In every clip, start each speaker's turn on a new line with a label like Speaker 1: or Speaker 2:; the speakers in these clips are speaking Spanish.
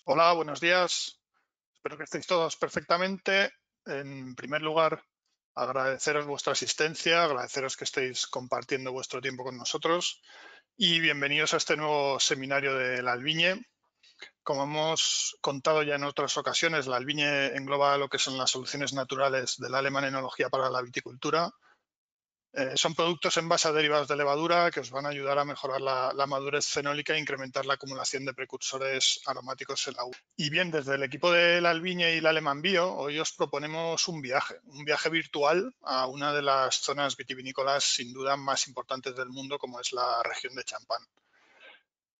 Speaker 1: Hola, buenos días. Espero que estéis todos perfectamente. En primer lugar, agradeceros vuestra asistencia, agradeceros que estéis compartiendo vuestro tiempo con nosotros y bienvenidos a este nuevo seminario de la Albiñe. Como hemos contado ya en otras ocasiones, la Albiñe engloba lo que son las soluciones naturales de la alemana enología para la viticultura. Son productos en base a derivados de levadura que os van a ayudar a mejorar la madurez fenólica e incrementar la acumulación de precursores aromáticos en la uva. Y bien, desde el equipo de la Albiñe y la Alemán Bio, hoy os proponemos un viaje virtual a una de las zonas vitivinícolas sin duda más importantes del mundo, como es la región de Champán.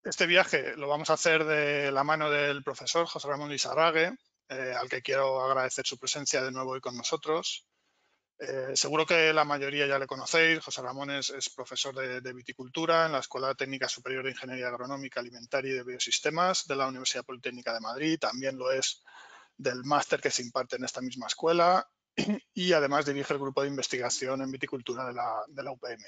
Speaker 1: Este viaje lo vamos a hacer de la mano del profesor José Ramón Lizarrague, al que quiero agradecer su presencia de nuevo hoy con nosotros. Seguro que la mayoría ya le conocéis. José Ramón es profesor de viticultura en la Escuela Técnica Superior de Ingeniería Agronómica, Alimentaria y de Biosistemas de la Universidad Politécnica de Madrid. También lo es del máster que se imparte en esta misma escuela y además dirige el grupo de investigación en viticultura de la UPM.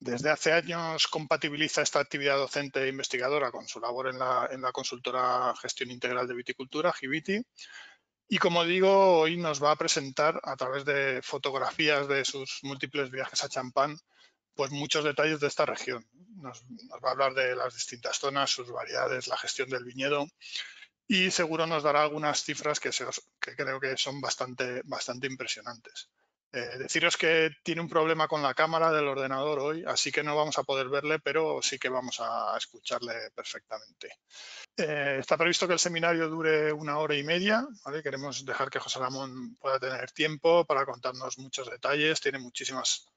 Speaker 1: Desde hace años compatibiliza esta actividad docente e investigadora con su labor en la consultora Gestión Integral de Viticultura, GIVITI, y como digo, hoy nos va a presentar a través de fotografías de sus múltiples viajes a Champán, pues muchos detalles de esta región. Nos va a hablar de las distintas zonas, sus variedades, la gestión del viñedo y seguro nos dará algunas cifras que creo que son bastante impresionantes. Deciros que tiene un problema con la cámara del ordenador hoy, así que no vamos a poder verle, pero sí que vamos a escucharle perfectamente. Está previsto que el seminario dure 1 hora y media, ¿vale? Queremos dejar que José Ramón pueda tener tiempo para contarnos muchos detalles, tiene muchísimas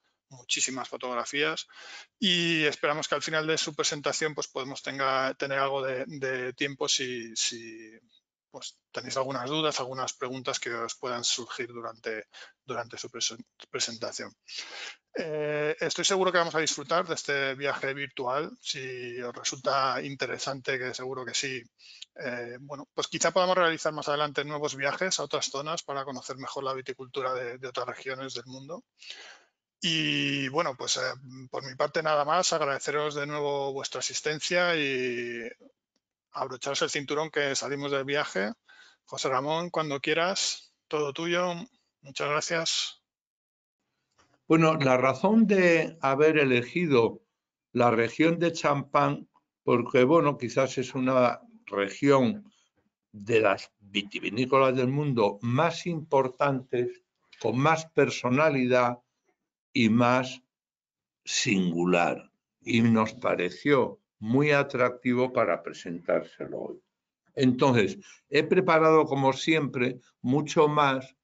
Speaker 1: fotografías y esperamos que al final de su presentación pues podemos tener algo de tiempo si pues, tenéis algunas dudas, algunas preguntas que os puedan surgir durante su presentación. Estoy seguro que vamos a disfrutar de este viaje virtual. Si os resulta interesante, que seguro que sí, bueno, pues quizá podamos realizar más adelante nuevos viajes a otras zonas para conocer mejor la viticultura de otras regiones del mundo. Y bueno, pues por mi parte nada más, agradeceros de nuevo vuestra asistencia y abrocharos el cinturón que salimos del viaje. José Ramón, cuando quieras, todo tuyo. Muchas gracias.
Speaker 2: Bueno, la razón de haber elegido la región de Champán, porque bueno, quizás es una región de las vitivinícolas del mundo más importantes, con más personalidad y más singular. Y nos pareció muy atractivo para presentárselo hoy. Entonces, he preparado, como siempre, mucho más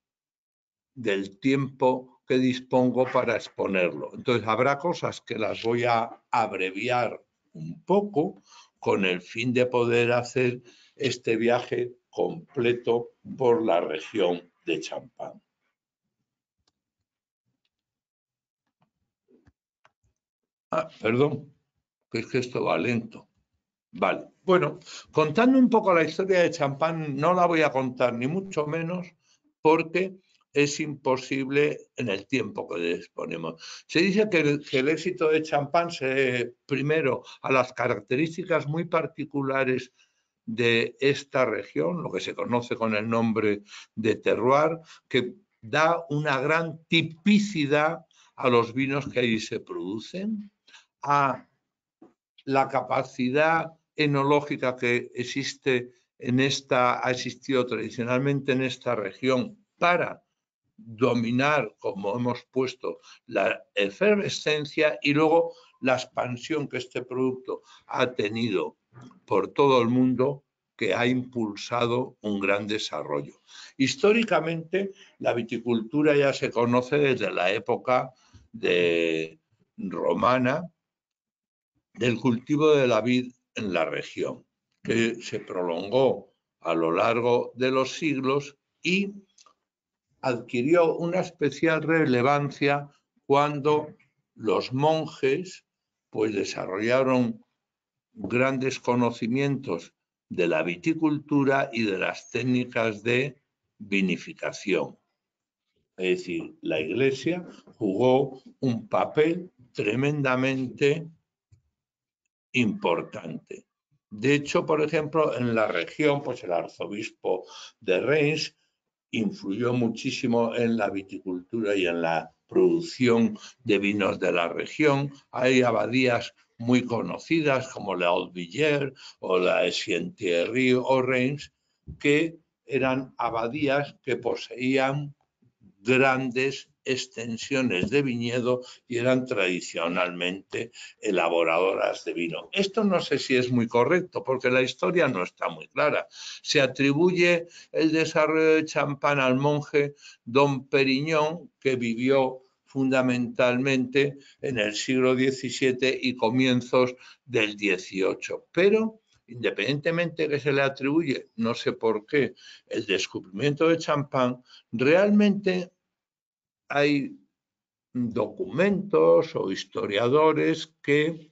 Speaker 2: del tiempo que dispongo para exponerlo. Entonces, habrá cosas que las voy a abreviar un poco con el fin de poder hacer este viaje completo por la región de Champán. Perdón, que es que esto va lento. Vale, bueno, contando un poco la historia de Champán, no la voy a contar ni mucho menos porque es imposible en el tiempo que disponemos. Se dice que el éxito de Champán se debe primero a las características muy particulares de esta región, lo que se conoce con el nombre de terroir, que da una gran tipicidad a los vinos que allí se producen, a la capacidad enológica que ha existido tradicionalmente en esta región para dominar, como hemos puesto, la efervescencia y luego la expansión que este producto ha tenido por todo el mundo, que ha impulsado un gran desarrollo. Históricamente, la viticultura ya se conoce desde la época romana, del cultivo de la vid en la región, que se prolongó a lo largo de los siglos y adquirió una especial relevancia cuando los monjes pues desarrollaron grandes conocimientos de la viticultura y de las técnicas de vinificación. Es decir, la Iglesia jugó un papel tremendamente importante. De hecho, por ejemplo, en la región, pues el arzobispo de Reims influyó muchísimo en la viticultura y en la producción de vinos de la región. Hay abadías muy conocidas como la Haute-Villers o la Saint-Thierry o Reims, que eran abadías que poseían grandes extensiones de viñedo y eran tradicionalmente elaboradoras de vino. Esto no sé si es muy correcto porque la historia no está muy clara. Se atribuye el desarrollo de champán al monje Don Periñón, que vivió fundamentalmente en el siglo XVII y comienzos del XVIII. Pero, independientemente que se le atribuye, no sé por qué, el descubrimiento de champán, realmente hay documentos o historiadores que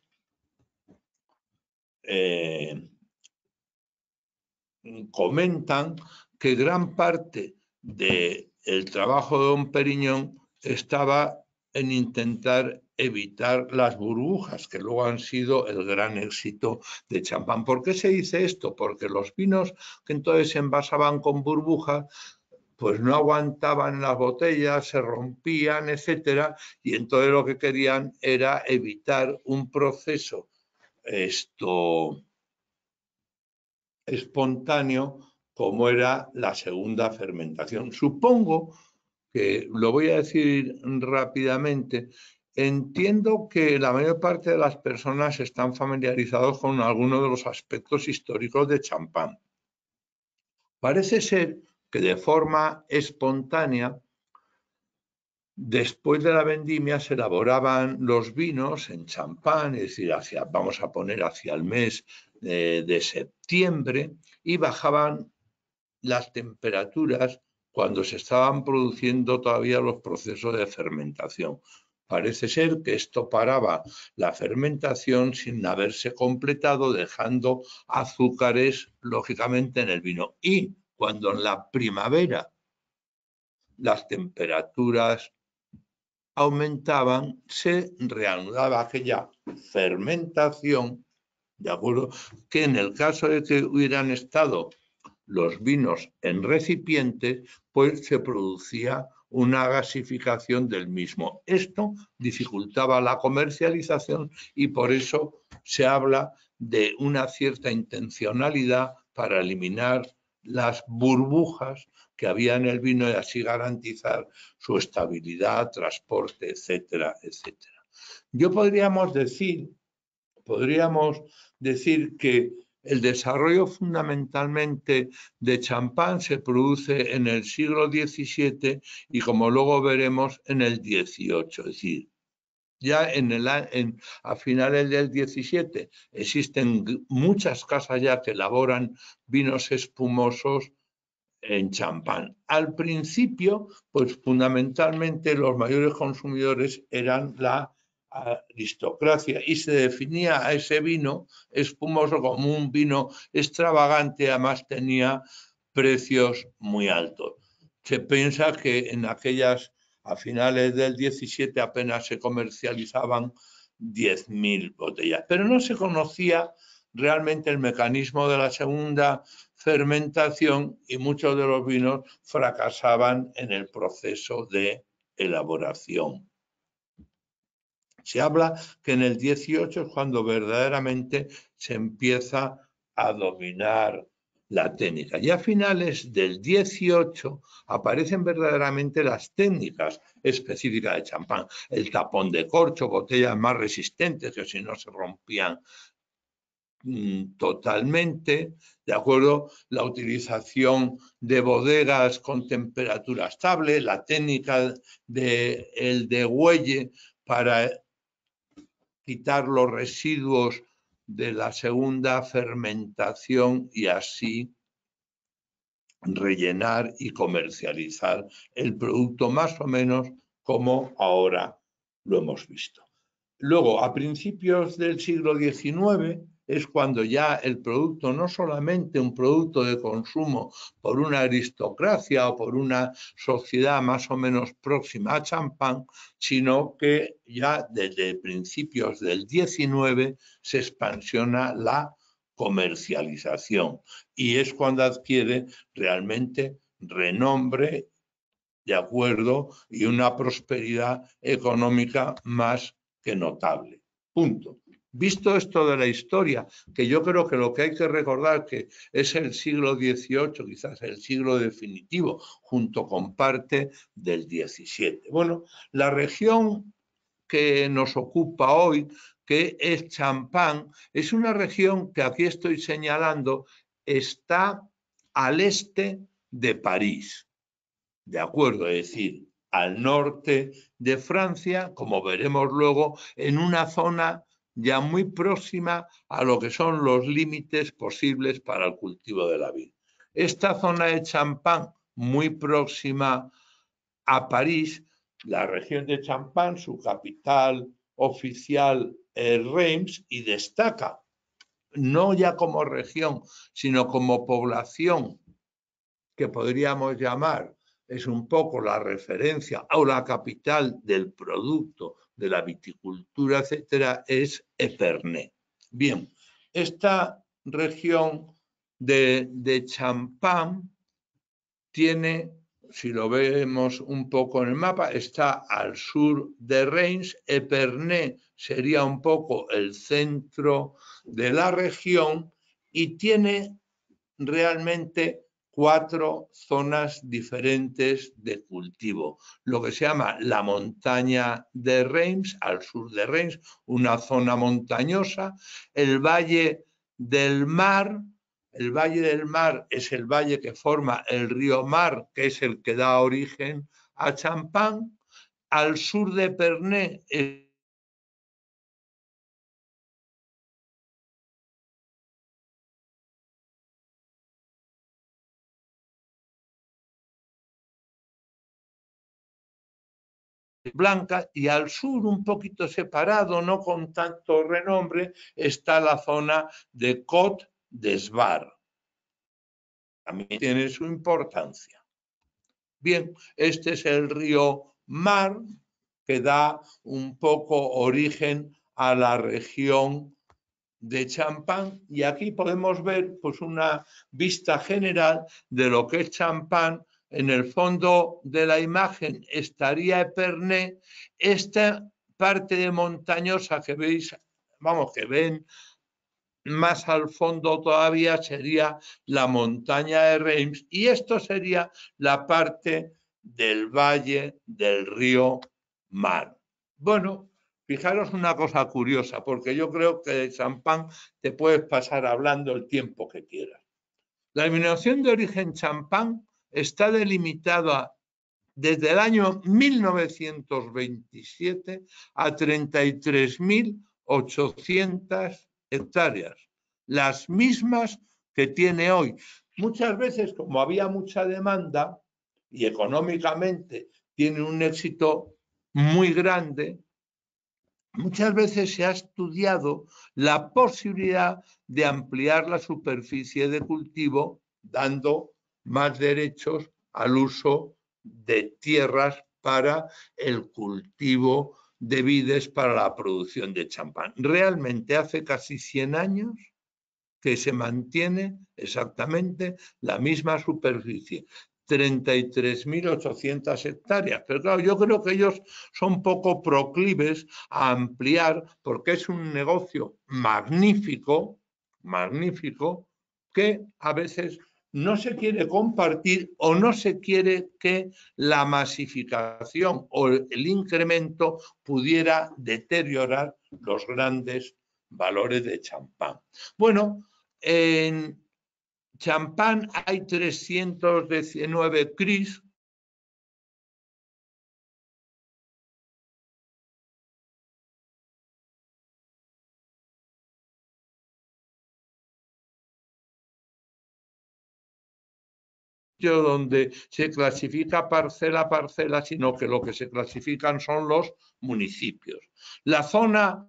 Speaker 2: comentan que gran parte del trabajo de Don Periñón estaba en intentar evitar las burbujas, que luego han sido el gran éxito de champán. ¿Por qué se dice esto? Porque los vinos que entonces se envasaban con burbujas pues no aguantaban las botellas, se rompían, etcétera, y entonces lo que querían era evitar un proceso espontáneo como era la segunda fermentación. Supongo que, lo voy a decir rápidamente, entiendo que la mayor parte de las personas están familiarizados con algunos de los aspectos históricos de champán. Parece ser que de forma espontánea, después de la vendimia se elaboraban los vinos en champán, es decir, vamos a poner hacia el mes de septiembre, y bajaban las temperaturas cuando se estaban produciendo todavía los procesos de fermentación. Parece ser que esto paraba la fermentación sin haberse completado, dejando azúcares, lógicamente, en el vino. Y cuando en la primavera las temperaturas aumentaban, se reanudaba aquella fermentación, ¿de acuerdo? Que en el caso de que hubieran estado los vinos en recipientes, pues se producía una gasificación del mismo. Esto dificultaba la comercialización y por eso se habla de una cierta intencionalidad para eliminar las burbujas que había en el vino y así garantizar su estabilidad, transporte, etcétera, etcétera. Podríamos decir que el desarrollo fundamentalmente de champán se produce en el siglo XVII y, como luego veremos, en el XVIII. Es decir, ya a finales del XVII existen muchas casas ya que elaboran vinos espumosos en champán. Al principio, pues fundamentalmente los mayores consumidores eran la aristocracia y se definía a ese vino espumoso como un vino extravagante, además tenía precios muy altos. Se piensa que a finales del 17 apenas se comercializaban 10.000 botellas, pero no se conocía realmente el mecanismo de la segunda fermentación y muchos de los vinos fracasaban en el proceso de elaboración. Se habla que en el 18 es cuando verdaderamente se empieza a dominar la técnica. Y a finales del 18 aparecen verdaderamente las técnicas específicas de champán. El tapón de corcho, botellas más resistentes que si no se rompían totalmente, ¿de acuerdo? La utilización de bodegas con temperatura estable, la técnica del degüelle para quitar los residuos de la segunda fermentación y así rellenar y comercializar el producto más o menos como ahora lo hemos visto. Luego, a principios del siglo XIX, es cuando ya el producto, no solamente un producto de consumo por una aristocracia o por una sociedad más o menos próxima a champán, sino que ya desde principios del XIX se expansiona la comercialización. Y es cuando adquiere realmente renombre, de acuerdo, y una prosperidad económica más que notable. Punto. Visto esto de la historia, que yo creo que lo que hay que recordar que es el siglo XVIII, quizás el siglo definitivo, junto con parte del XVII. Bueno, la región que nos ocupa hoy, que es Champagne, es una región que aquí estoy señalando, está al este de París. ¿De acuerdo? Es decir, al norte de Francia, como veremos luego, en una zona ya muy próxima a lo que son los límites posibles para el cultivo de la vid. Esta zona de Champagne, muy próxima a París, la región de Champagne, su capital oficial es Reims, y destaca, no ya como región, sino como población, que podríamos llamar, es un poco la referencia o la capital del producto de la viticultura, etcétera, es Epernay. Bien, esta región de Champagne tiene, si lo vemos un poco en el mapa, está al sur de Reims. Epernay sería un poco el centro de la región y tiene realmente 4 zonas diferentes de cultivo. Lo que se llama la montaña de Reims, al sur de Reims, una zona montañosa, el Valle del Mar. El Valle del Mar es el valle que forma el río Mar, que es el que da origen a Champagne. Al sur de Epernay blanca, y al sur, un poquito separado, no con tanto renombre, está la zona de Côte d'Esbar. También tiene su importancia. Bien, este es el río Mar, que da un poco origen a la región de Champagne, y aquí podemos ver pues una vista general de lo que es Champagne. En el fondo de la imagen estaría Epernay. Esta parte de montañosa que veis, vamos, que ven más al fondo todavía, sería la montaña de Reims, y esto sería la parte del valle del río Mar. Bueno, fijaros una cosa curiosa, porque yo creo que de Champagne te puedes pasar hablando el tiempo que quieras. La denominación de origen Champagne está delimitada desde el año 1927 a 33.800 hectáreas, las mismas que tiene hoy. Muchas veces, como había mucha demanda y económicamente tiene un éxito muy grande, muchas veces se ha estudiado la posibilidad de ampliar la superficie de cultivo, dando más derechos al uso de tierras para el cultivo de vides para la producción de champán. Realmente hace casi 100 años que se mantiene exactamente la misma superficie. 33.800 hectáreas. Pero claro, yo creo que ellos son poco proclives a ampliar, porque es un negocio magnífico, magnífico, que a veces no se quiere compartir o no se quiere que la masificación o el incremento pudiera deteriorar los grandes valores de champán. Bueno, en Champagne hay 319 CRIs. Donde se clasifica parcela a parcela, sino que lo que se clasifican son los municipios. La zona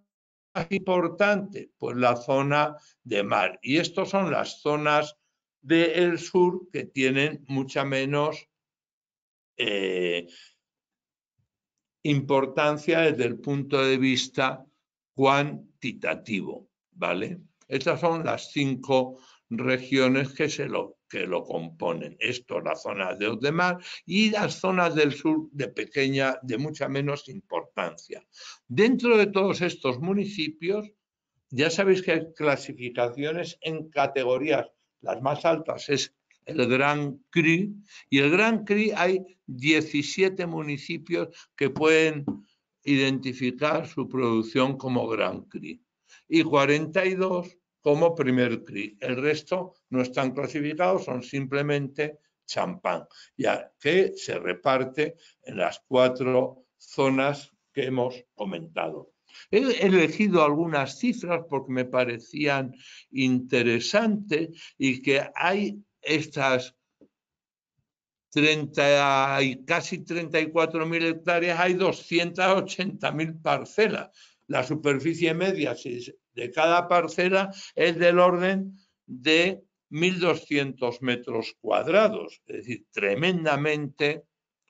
Speaker 2: más importante, pues la zona de mar. Y estas son las zonas del sur que tienen mucha menos importancia desde el punto de vista cuantitativo, ¿vale? Estas son las 5 regiones que lo componen. Esto, la zona de Odemar y las zonas del sur de mucha menos importancia. Dentro de todos estos municipios, ya sabéis que hay clasificaciones en categorías. Las más altas es el Grand Cru, y el Grand Cru hay 17 municipios que pueden identificar su producción como Grand Cru y 42 como primer Cru. El resto no están clasificados, son simplemente champán, ya que se reparte en las 4 zonas que hemos comentado. He elegido algunas cifras porque me parecían interesantes y que hay estas 30 y casi 34.000 hectáreas, hay 280.000 parcelas. La superficie media de cada parcela es del orden de 1.200 metros cuadrados, es decir, tremendamente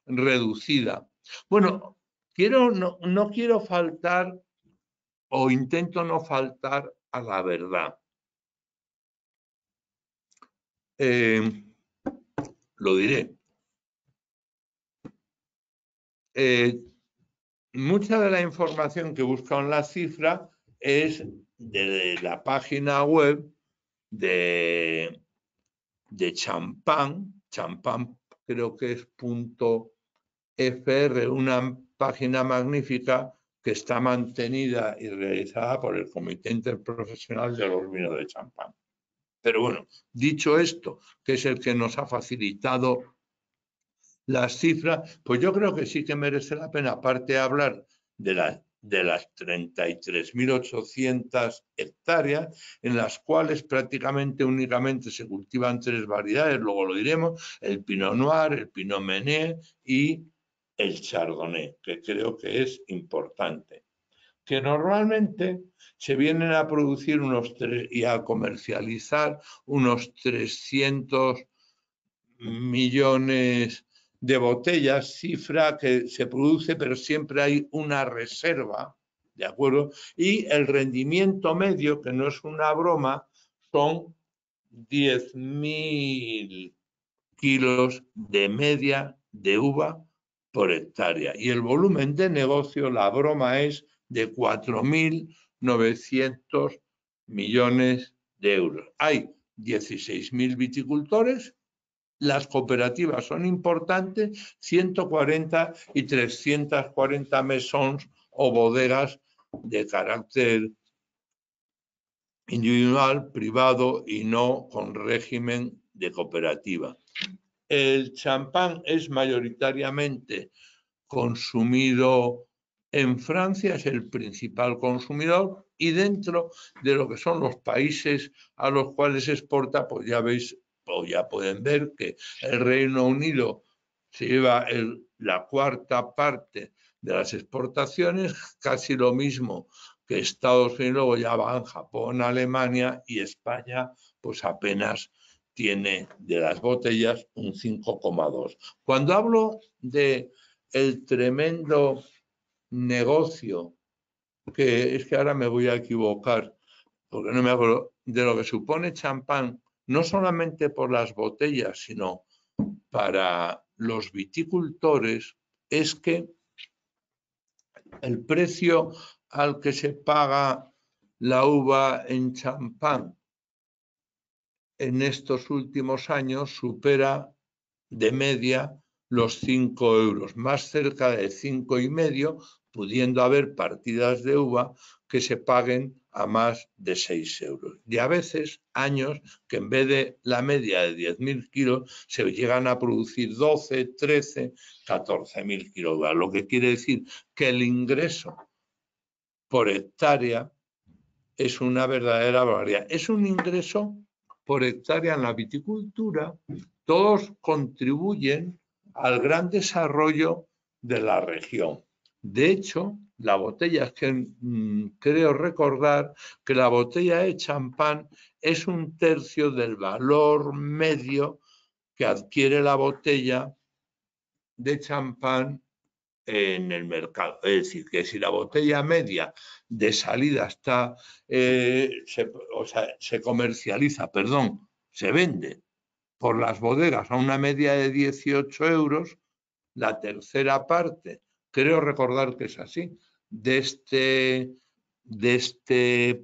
Speaker 2: reducida. Bueno, no quiero faltar o intento no faltar a la verdad. Lo diré. Mucha de la información que busco en la cifra es de la página web de Champán. Champán creo que es .fr, una página magnífica que está mantenida y realizada por el Comité Interprofesional de los Vinos de Champán. Pero bueno, dicho esto, que es el que nos ha facilitado las cifras, pues yo creo que sí que merece la pena, aparte de hablar de las 33.800 hectáreas, en las cuales prácticamente únicamente se cultivan 3 variedades, luego lo diremos, el Pinot Noir, el Pinot Meunier y el Chardonnay, que creo que es importante. Que normalmente se vienen a producir y a comercializar unos 300 millones de botellas, cifra que se produce, pero siempre hay una reserva, ¿de acuerdo? Y el rendimiento medio, que no es una broma, son 10.000 kilos de media de uva por hectárea. Y el volumen de negocio, la broma es de 4.900 millones de euros. Hay 16.000 viticultores. Las cooperativas son importantes, 140 y 340 maisons o bodegas de carácter individual, privado y no con régimen de cooperativa. El champán es mayoritariamente consumido en Francia, es el principal consumidor, y dentro de lo que son los países a los cuales exporta, pues ya veis, o ya pueden ver que el Reino Unido se lleva la 4ª parte de las exportaciones, casi lo mismo que Estados Unidos, luego ya van Japón, Alemania, y España pues apenas tiene de las botellas un 5,2. Cuando hablo de el tremendo negocio, que es que ahora me voy a equivocar, porque no me acuerdo, de lo que supone champán, no solamente por las botellas, sino para los viticultores, es que el precio al que se paga la uva en champán en estos últimos años supera de media los 5 euros, más cerca de 5,5, pudiendo haber partidas de uva que se paguen a más de 6 euros. Y a veces años que en vez de la media de 10.000 kilos se llegan a producir 12, 13, 14.000 kilos, lo que quiere decir que el ingreso por hectárea es una verdadera barbaridad. Es un ingreso por hectárea en la viticultura. Todos contribuyen al gran desarrollo de la región. De hecho, la botella, es que creo recordar que la botella de champán es 1/3 del valor medio que adquiere la botella de champán en el mercado. Es decir, que si la botella media de salida está, se comercializa, perdón, se vende por las bodegas a una media de 18 euros, la tercera parte, creo recordar que es así, de este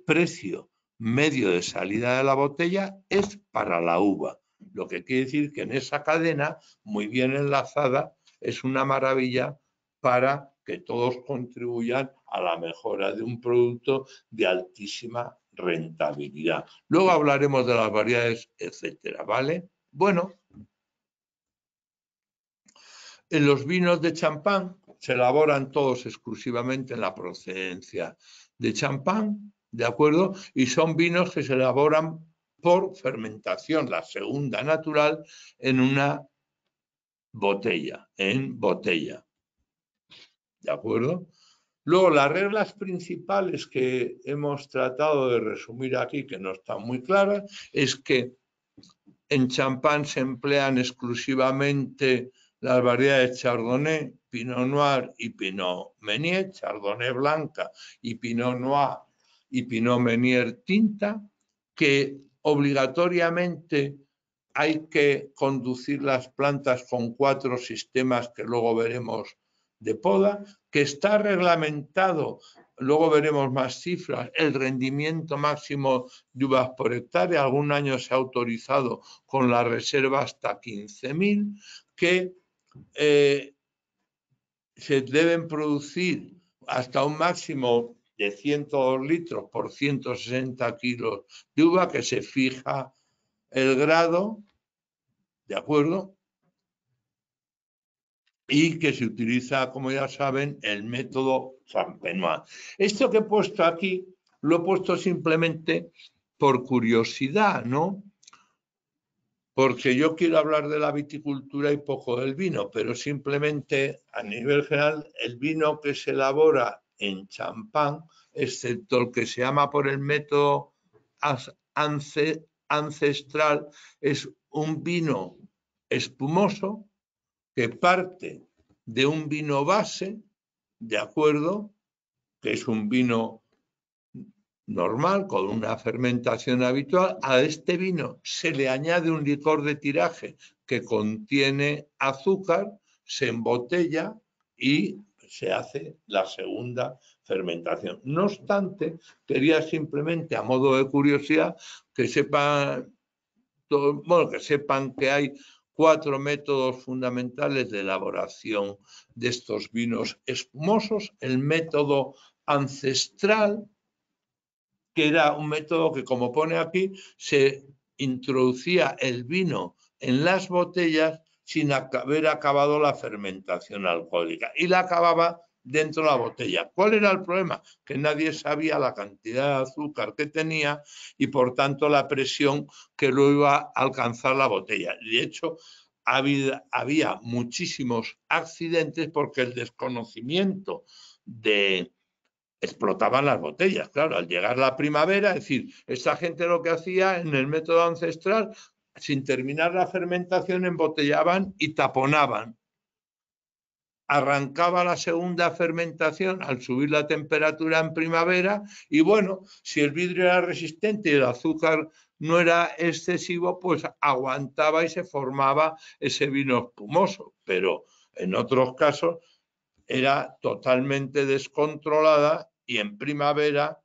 Speaker 2: precio medio de salida de la botella es para la uva. Lo que quiere decir que en esa cadena, muy bien enlazada, es una maravilla para que todos contribuyan a la mejora de un producto de altísima rentabilidad. Luego hablaremos de las variedades, etcétera, ¿vale? Bueno, en los vinos de champán se elaboran todos exclusivamente en la procedencia de champán, ¿de acuerdo? Y son vinos que se elaboran por fermentación, la segunda natural, en una botella, ¿de acuerdo? Luego, las reglas principales que hemos tratado de resumir aquí, que no están muy claras, es que en champán se emplean exclusivamente las variedades Chardonnay, Pinot Noir y Pinot Meunier, Chardonnay blanca y Pinot Noir y Pinot Meunier tinta, que obligatoriamente hay que conducir las plantas con 4 sistemas que luego veremos de poda, que está reglamentado, luego veremos más cifras, el rendimiento máximo de uvas por hectárea. Algún año se ha autorizado con la reserva hasta 15.000, que se deben producir hasta un máximo de 102 litros por 160 kilos de uva, que se fija el grado, ¿de acuerdo? Y que se utiliza, como ya saben, el método Champenois. Esto que he puesto aquí, lo he puesto simplemente por curiosidad, ¿no? Porque yo quiero hablar de la viticultura y poco del vino, pero simplemente a nivel general, el vino que se elabora en champán, excepto el que se llama por el método ancestral, es un vino espumoso que parte de un vino base, ¿de acuerdo? Que es un vino normal, con una fermentación habitual. A este vino se le añade un licor de tiraje que contiene azúcar, se embotella y se hace la segunda fermentación. No obstante, quería simplemente, a modo de curiosidad, que sepan que hay 4 métodos fundamentales de elaboración de estos vinos espumosos. El método ancestral, que era un método que, como pone aquí, se introducía el vino en las botellas sin haber acabado la fermentación alcohólica y la acababa dentro de la botella. ¿Cuál era el problema? Que nadie sabía la cantidad de azúcar que tenía y, por tanto, la presión que lo iba a alcanzar la botella. De hecho, había muchísimos accidentes porque el desconocimiento de explotaban las botellas. Claro, al llegar la primavera, es decir, esta gente lo que hacía en el método ancestral, sin terminar la fermentación, embotellaban y taponaban. Arrancaba la segunda fermentación al subir la temperatura en primavera y, bueno, si el vidrio era resistente y el azúcar no era excesivo, pues aguantaba y se formaba ese vino espumoso. Pero en otros casos era totalmente descontrolada y en primavera,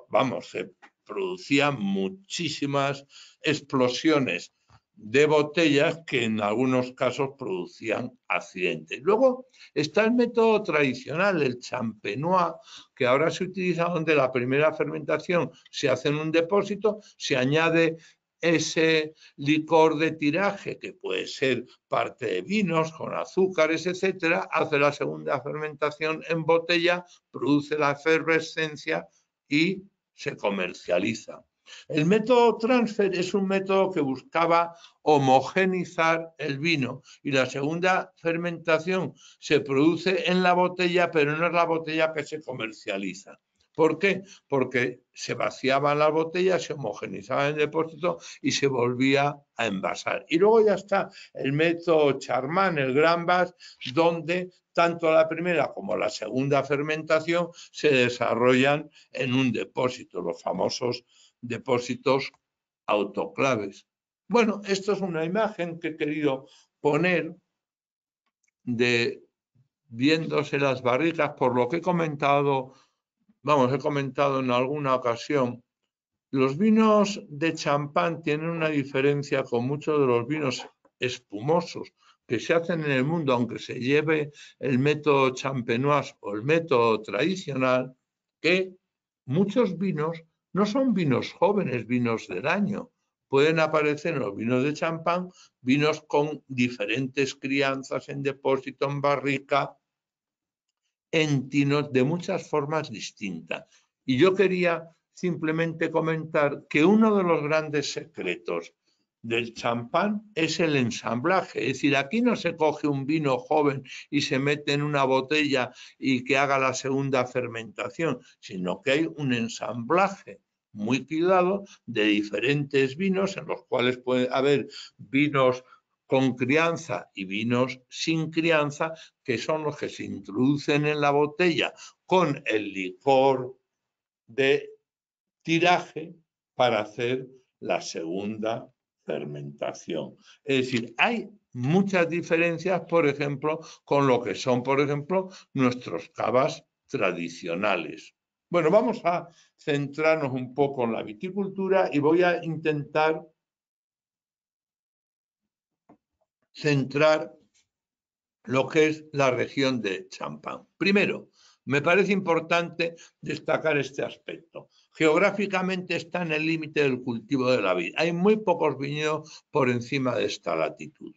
Speaker 2: vamos, se producían muchísimas explosiones de botellas que en algunos casos producían accidentes. Luego está el método tradicional, el champenois, que ahora se utiliza donde la primera fermentación se hace en un depósito, se añade ese licor de tiraje, que puede ser parte de vinos con azúcares, etcétera, hace la segunda fermentación en botella, produce la efervescencia y se comercializa. El método transfer es un método que buscaba homogenizar el vino y la segunda fermentación se produce en la botella, pero no es la botella que se comercializa. ¿Por qué? Porque se vaciaban las botellas, se homogenizaban el depósito y se volvía a envasar. Y luego ya está el método Charman, el Grand Batch, donde tanto la primera como la segunda fermentación se desarrollan en un depósito, los famosos depósitos autoclaves. Bueno, esto es una imagen que he querido poner de viéndose las barricas, por lo que he comentado, he comentado en alguna ocasión, los vinos de champán tienen una diferencia con muchos de los vinos espumosos que se hacen en el mundo, aunque se lleve el método champenoise o el método tradicional, que muchos vinos no son vinos jóvenes, vinos del año. Pueden aparecer en los vinos de champán vinos con diferentes crianzas en depósito, en barrica, en tinos de muchas formas distintas. Y yo quería simplemente comentar que uno de los grandes secretos del champán es el ensamblaje. Es decir, aquí no se coge un vino joven y se mete en una botella y que haga la segunda fermentación, sino que hay un ensamblaje muy cuidado de diferentes vinos, en los cuales puede haber vinos con crianza y vinos sin crianza, que son los que se introducen en la botella con el licor de tiraje para hacer la segunda fermentación. Es decir, hay muchas diferencias, por ejemplo, con lo que son, por ejemplo, nuestros cavas tradicionales. Bueno, vamos a centrarnos un poco en la viticultura y voy a intentar centrar lo que es la región de Champán. Primero, me parece importante destacar este aspecto. Geográficamente está en el límite del cultivo de la vid. Hay muy pocos viñedos por encima de esta latitud.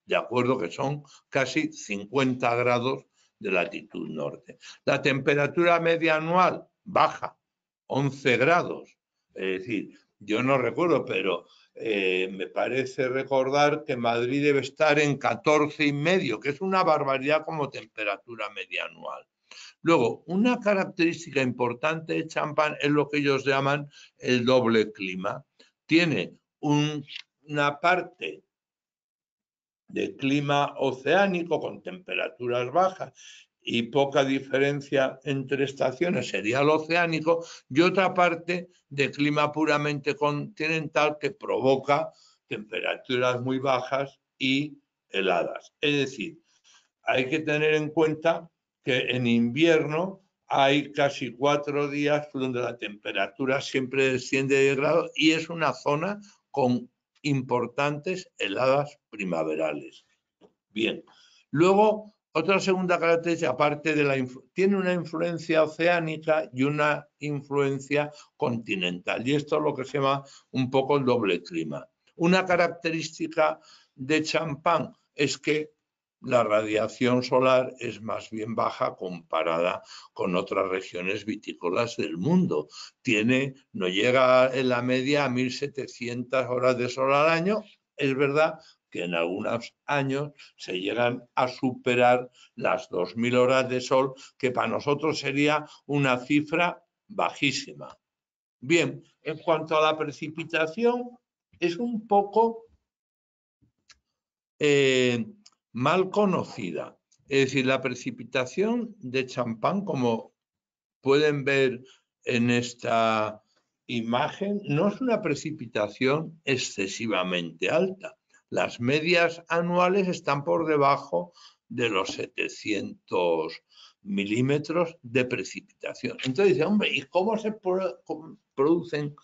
Speaker 2: De acuerdo que son casi 50 grados de latitud norte. La temperatura media anual baja, 11 grados. Es decir, yo no recuerdo, pero me parece recordar que Madrid debe estar en 14,5, que es una barbaridad como temperatura media anual. Luego, una característica importante de champán es lo que ellos llaman el doble clima. Tiene una parte de clima oceánico con temperaturas bajas y poca diferencia entre estaciones sería el oceánico, y otra parte de clima puramente continental que provoca temperaturas muy bajas y heladas. Es decir, hay que tener en cuenta que en invierno hay casi 4 días donde la temperatura siempre desciende de grado y es una zona con importantes heladas primaverales. Bien, luego otra segunda característica, aparte de tiene una influencia oceánica y una influencia continental, y esto es lo que se llama un poco el doble clima. Una característica de Champán es que la radiación solar es más bien baja comparada con otras regiones vitícolas del mundo. No llega en la media a 1.700 horas de sol al año. Es verdad que en algunos años se llegan a superar las 2.000 horas de sol, que para nosotros sería una cifra bajísima. Bien, en cuanto a la precipitación, es un poco mal conocida. Es decir, la precipitación de Champán, como pueden ver en esta imagen, no es una precipitación excesivamente alta. Las medias anuales están por debajo de los 700 milímetros de precipitación. Entonces dice, hombre, ¿y cómo se producen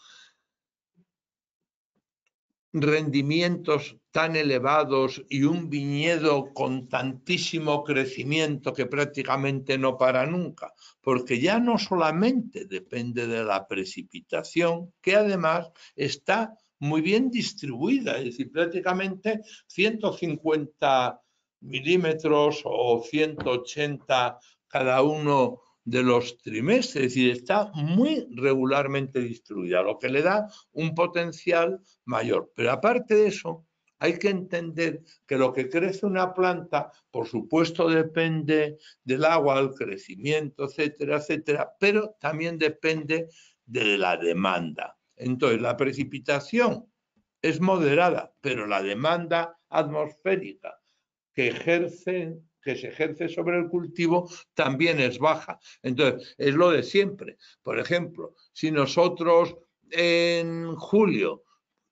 Speaker 2: rendimientos tan elevados y un viñedo con tantísimo crecimiento que prácticamente no para nunca? Porque ya no solamente depende de la precipitación, que además está muy bien distribuida, es decir, prácticamente 150 milímetros o 180 cada uno de los trimestres, es decir, está muy regularmente distribuida, lo que le da un potencial mayor. Pero aparte de eso, hay que entender que lo que crece una planta, por supuesto, depende del agua, el crecimiento, etcétera, etcétera, pero también depende de la demanda. Entonces, la precipitación es moderada, pero la demanda atmosférica que se ejerce sobre el cultivo también es baja. Entonces, es lo de siempre. Por ejemplo, si nosotros en julio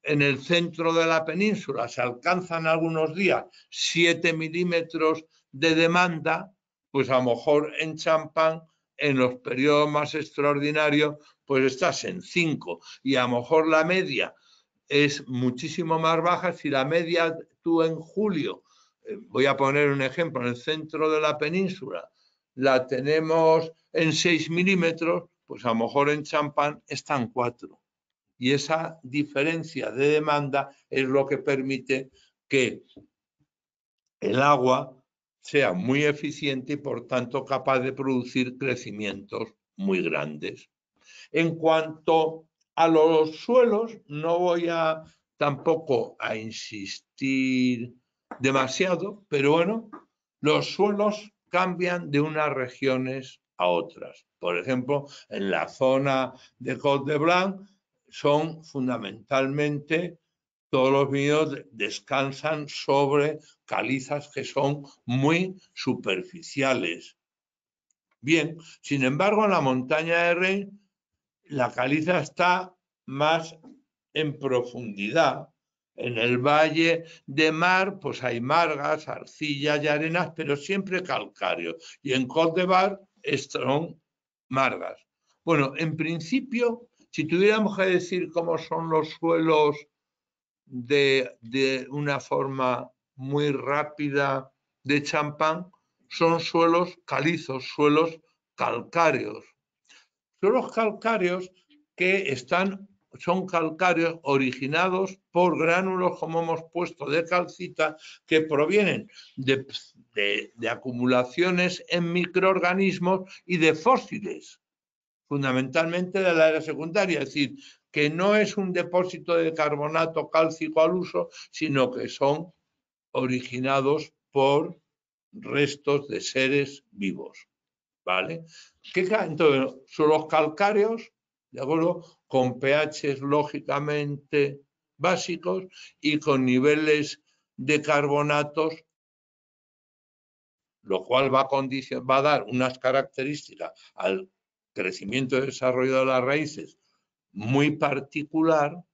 Speaker 2: en el centro de la península se alcanzan algunos días 7 milímetros de demanda, pues a lo mejor en Champán, en los periodos más extraordinarios, pues estás en 5 y a lo mejor la media es muchísimo más baja. Si la media tú en julio, voy a poner un ejemplo, en el centro de la península la tenemos en 6 milímetros, pues a lo mejor en Champán están 4. Y esa diferencia de demanda es lo que permite que el agua sea muy eficiente y por tanto capaz de producir crecimientos muy grandes. En cuanto a los suelos, no voy a tampoco a insistir demasiado, pero bueno, los suelos cambian de unas regiones a otras. Por ejemplo, en la zona de Côte de Blanc son fundamentalmente, todos los viñedos descansan sobre calizas que son muy superficiales. Bien, sin embargo, en la montaña de Reims la caliza está más en profundidad. En el valle de Mar, pues hay margas, arcillas y arenas, pero siempre calcáreos. Y en Côte de Bar son margas. Bueno, en principio, si tuviéramos que decir cómo son los suelos de una forma muy rápida de Champán, son suelos calizos, suelos calcáreos. Suelos calcáreos que son calcáreos originados por gránulos, como hemos puesto, de calcita, que provienen de acumulaciones en microorganismos y de fósiles, fundamentalmente de la era secundaria, es decir, que no es un depósito de carbonato cálcico al uso, sino que son originados por restos de seres vivos. ¿Vale? Entonces, son los calcáreos, ¿de acuerdo? Con pHs lógicamente básicos y con niveles de carbonatos, lo cual va a dar unas características al crecimiento y desarrollo de las raíces muy particular,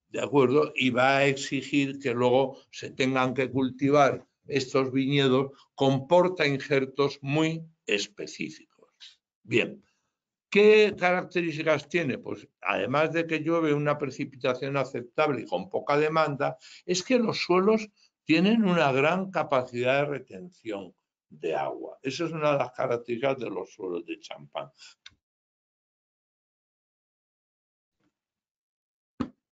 Speaker 2: ¿de acuerdo? Y va a exigir que luego se tengan que cultivar estos viñedos con portainjertos muy específicos. Bien, ¿qué características tiene? Pues además de que llueve una precipitación aceptable y con poca demanda, es que los suelos tienen una gran capacidad de retención de agua. Esa es una de las características de los suelos de Champán.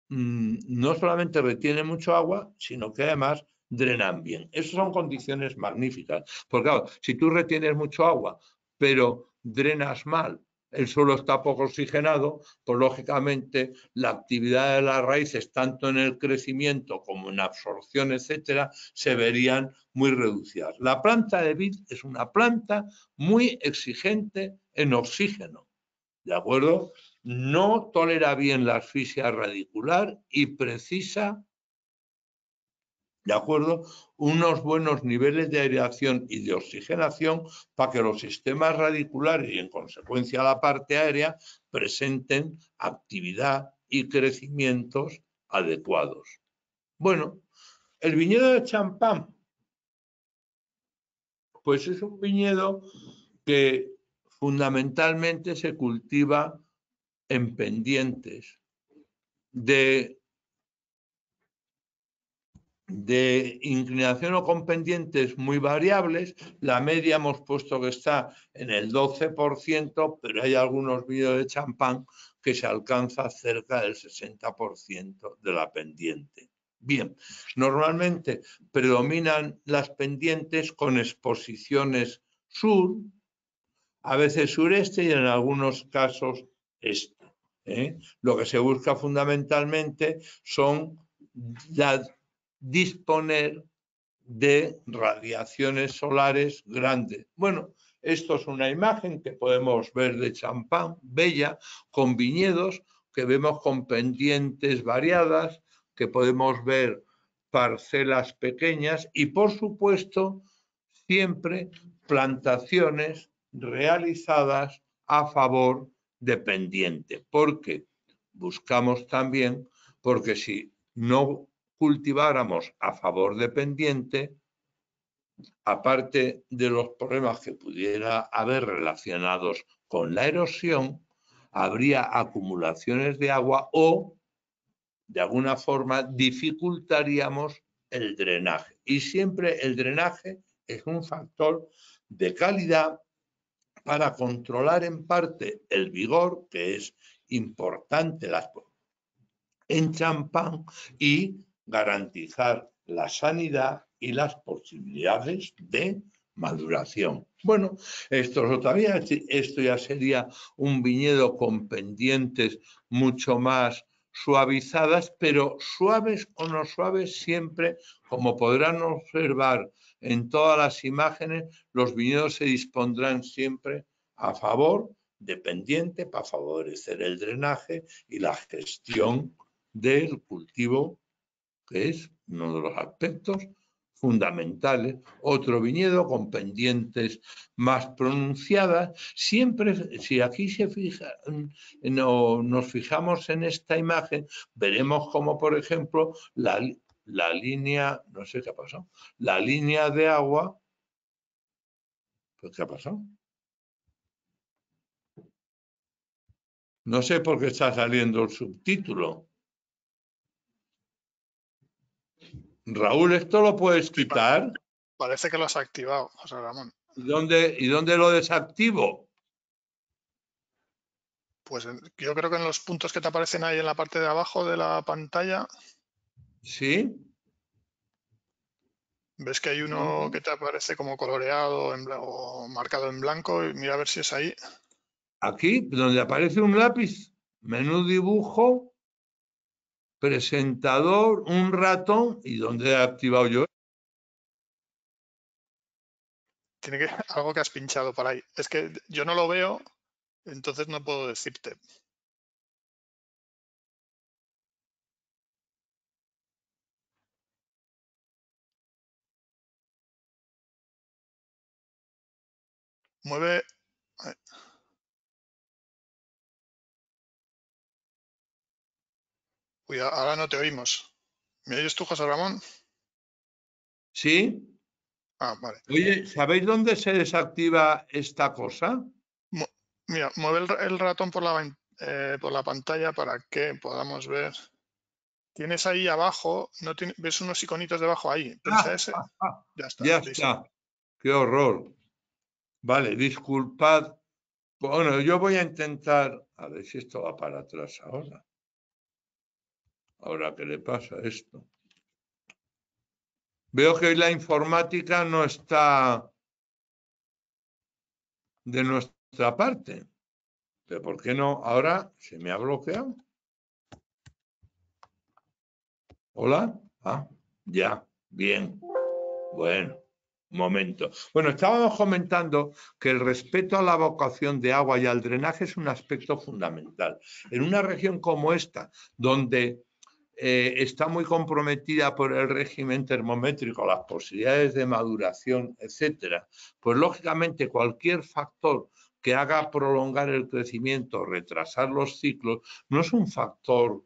Speaker 2: No solamente retienen mucho agua, sino que además drenan bien. Esas son condiciones magníficas. Porque claro, si tú retienes mucho agua, pero drenas mal, el suelo está poco oxigenado, pues lógicamente la actividad de las raíces, tanto en el crecimiento como en absorción, etcétera, se verían muy reducidas. La planta de vid es una planta muy exigente en oxígeno, ¿de acuerdo? No tolera bien la asfixia radicular y precisa, ¿de acuerdo?, unos buenos niveles de aireación y de oxigenación para que los sistemas radiculares y en consecuencia la parte aérea presenten actividad y crecimientos adecuados. Bueno, el viñedo de Champán, pues es un viñedo que fundamentalmente se cultiva en pendientes de inclinación o con pendientes muy variables. La media hemos puesto que está en el 12%, pero hay algunos viñedos de Champán que se alcanza cerca del 60% de la pendiente. Bien, normalmente predominan las pendientes con exposiciones sur, a veces sureste y en algunos casos este. Lo que se busca fundamentalmente son disponer de radiaciones solares grandes. Bueno, esto es una imagen que podemos ver de Champán, bella, con viñedos que vemos con pendientes variadas, que podemos ver parcelas pequeñas y, por supuesto, siempre plantaciones realizadas a favor de pendiente, porque buscamos también, porque si no cultiváramos a favor de pendiente, aparte de los problemas que pudiera haber relacionados con la erosión, habría acumulaciones de agua o, de alguna forma, dificultaríamos el drenaje. Y siempre el drenaje es un factor de calidad para controlar en parte el vigor, que es importante en Champán, y garantizar la sanidad y las posibilidades de maduración. Bueno, esto ya sería un viñedo con pendientes mucho más suavizadas, pero suaves o no suaves, siempre, como podrán observar en todas las imágenes, los viñedos se dispondrán siempre a favor de pendiente para favorecer el drenaje y la gestión del cultivo, que es uno de los aspectos fundamentales. Otro viñedo con pendientes más pronunciadas. Siempre, si aquí nos fijamos en esta imagen, veremos como, por ejemplo, la línea, no sé qué ha pasado, la línea de agua, pues ¿qué ha pasado? No sé por qué está saliendo el subtítulo. Raúl, ¿esto lo puedes quitar?
Speaker 1: Parece que lo has activado, José Ramón.
Speaker 2: ¿Y dónde lo desactivo?
Speaker 1: Pues yo creo que en los puntos que te aparecen ahí en la parte de abajo de la pantalla.
Speaker 2: ¿Sí?
Speaker 1: ¿Ves que hay uno que te aparece como coloreado o marcado en blanco? Y mira a ver si es ahí.
Speaker 2: Aquí, donde aparece un lápiz, menú dibujo, presentador, un ratón, ¿y dónde he activado yo?
Speaker 1: Tiene que algo que has pinchado por ahí. Es que yo no lo veo, entonces no puedo decirte. Mueve. Uy, ahora no te oímos. ¿Me oyes tú, José Ramón?
Speaker 2: ¿Sí?
Speaker 1: Ah, vale.
Speaker 2: Oye, ¿sabéis dónde se desactiva esta cosa?
Speaker 1: Mira, mueve el ratón por la pantalla para que podamos ver. Tienes ahí abajo, ¿ves unos iconitos debajo ahí? Pincha ese. Ya está,
Speaker 2: Ya
Speaker 1: listo.
Speaker 2: está. Qué horror. Vale, disculpad. Bueno, yo voy a intentar, a ver si esto va para atrás ahora. Ahora, ¿qué le pasa a esto? Veo que hoy la informática no está de nuestra parte. ¿Pero por qué no? Ahora se me ha bloqueado. ¿Hola? Ah, ya, bien. Bueno, un momento. Bueno, estábamos comentando que el respeto a la evacuación de agua y al drenaje es un aspecto fundamental. En una región como esta, donde está muy comprometida por el régimen termométrico, las posibilidades de maduración, etcétera, pues lógicamente cualquier factor que haga prolongar el crecimiento, retrasar los ciclos, no es un factor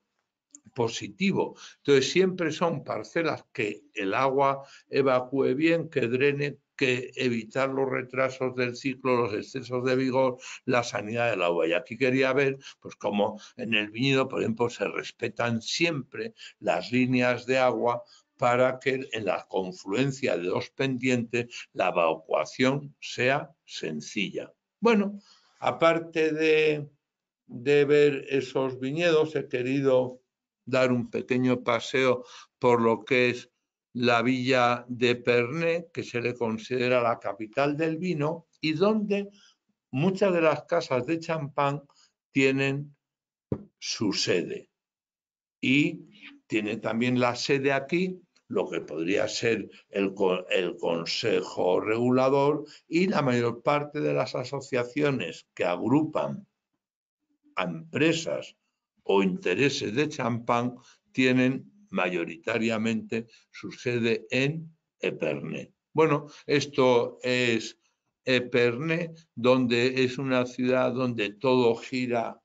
Speaker 2: positivo. Entonces siempre son parcelas que el agua evacúe bien, que drene, que evitar los retrasos del ciclo, los excesos de vigor, la sanidad del agua. Y aquí quería ver, pues cómo en el viñedo, por ejemplo, se respetan siempre las líneas de agua para que en la confluencia de dos pendientes la evacuación sea sencilla. Bueno, aparte de ver esos viñedos, he querido dar un pequeño paseo por lo que es la villa de Pernés, que se le considera la capital del vino, y donde muchas de las casas de champán tienen su sede. Y tiene también la sede aquí lo que podría ser el Consejo Regulador y la mayor parte de las asociaciones que agrupan a empresas o intereses de champán tienen mayoritariamente su sede en Epernay. Bueno, esto es Epernay, donde es una ciudad donde todo gira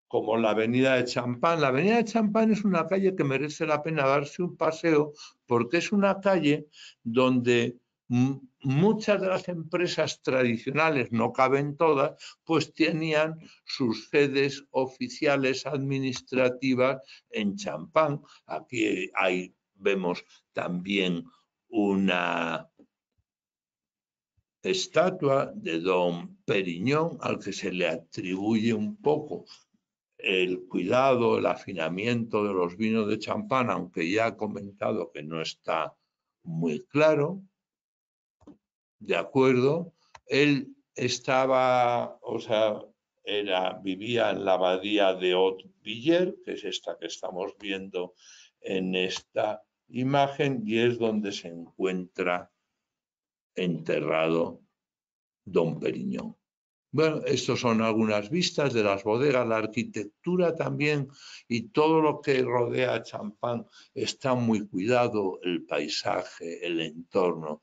Speaker 2: como la Avenida de Champán. La Avenida de Champán es una calle que merece la pena darse un paseo porque es una calle donde muchas de las empresas tradicionales, no caben todas, pues tenían sus sedes oficiales administrativas en Champán. Aquí vemos también una estatua de don Periñón, al que se le atribuye un poco el cuidado, el afinamiento de los vinos de champán, aunque ya he comentado que no está muy claro. De acuerdo, él estaba, o sea, vivía en la abadía de Haute-Villers, que es esta que estamos viendo en esta imagen, y es donde se encuentra enterrado don Periñón. Bueno, estos son algunas vistas de las bodegas, la arquitectura también y todo lo que rodea a Champán está muy cuidado, el paisaje, el entorno,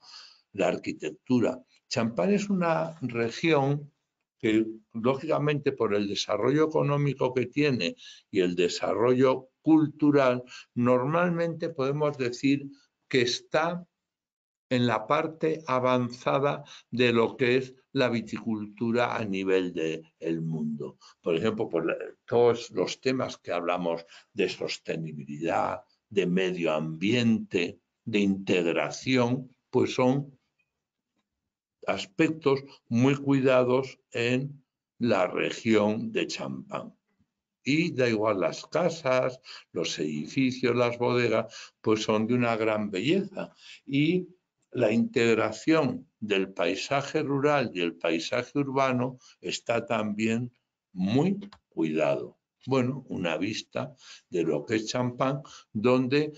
Speaker 2: la arquitectura. Champán es una región que, lógicamente, por el desarrollo económico que tiene y el desarrollo cultural, normalmente podemos decir que está en la parte avanzada de lo que es la viticultura a nivel del mundo. Por ejemplo, todos los temas que hablamos de sostenibilidad, de medio ambiente, de integración, pues son aspectos muy cuidados en la región de Champán. Y da igual las casas, los edificios, las bodegas, pues son de una gran belleza. Y la integración del paisaje rural y el paisaje urbano está también muy cuidado. Bueno, una vista de lo que es Champán, donde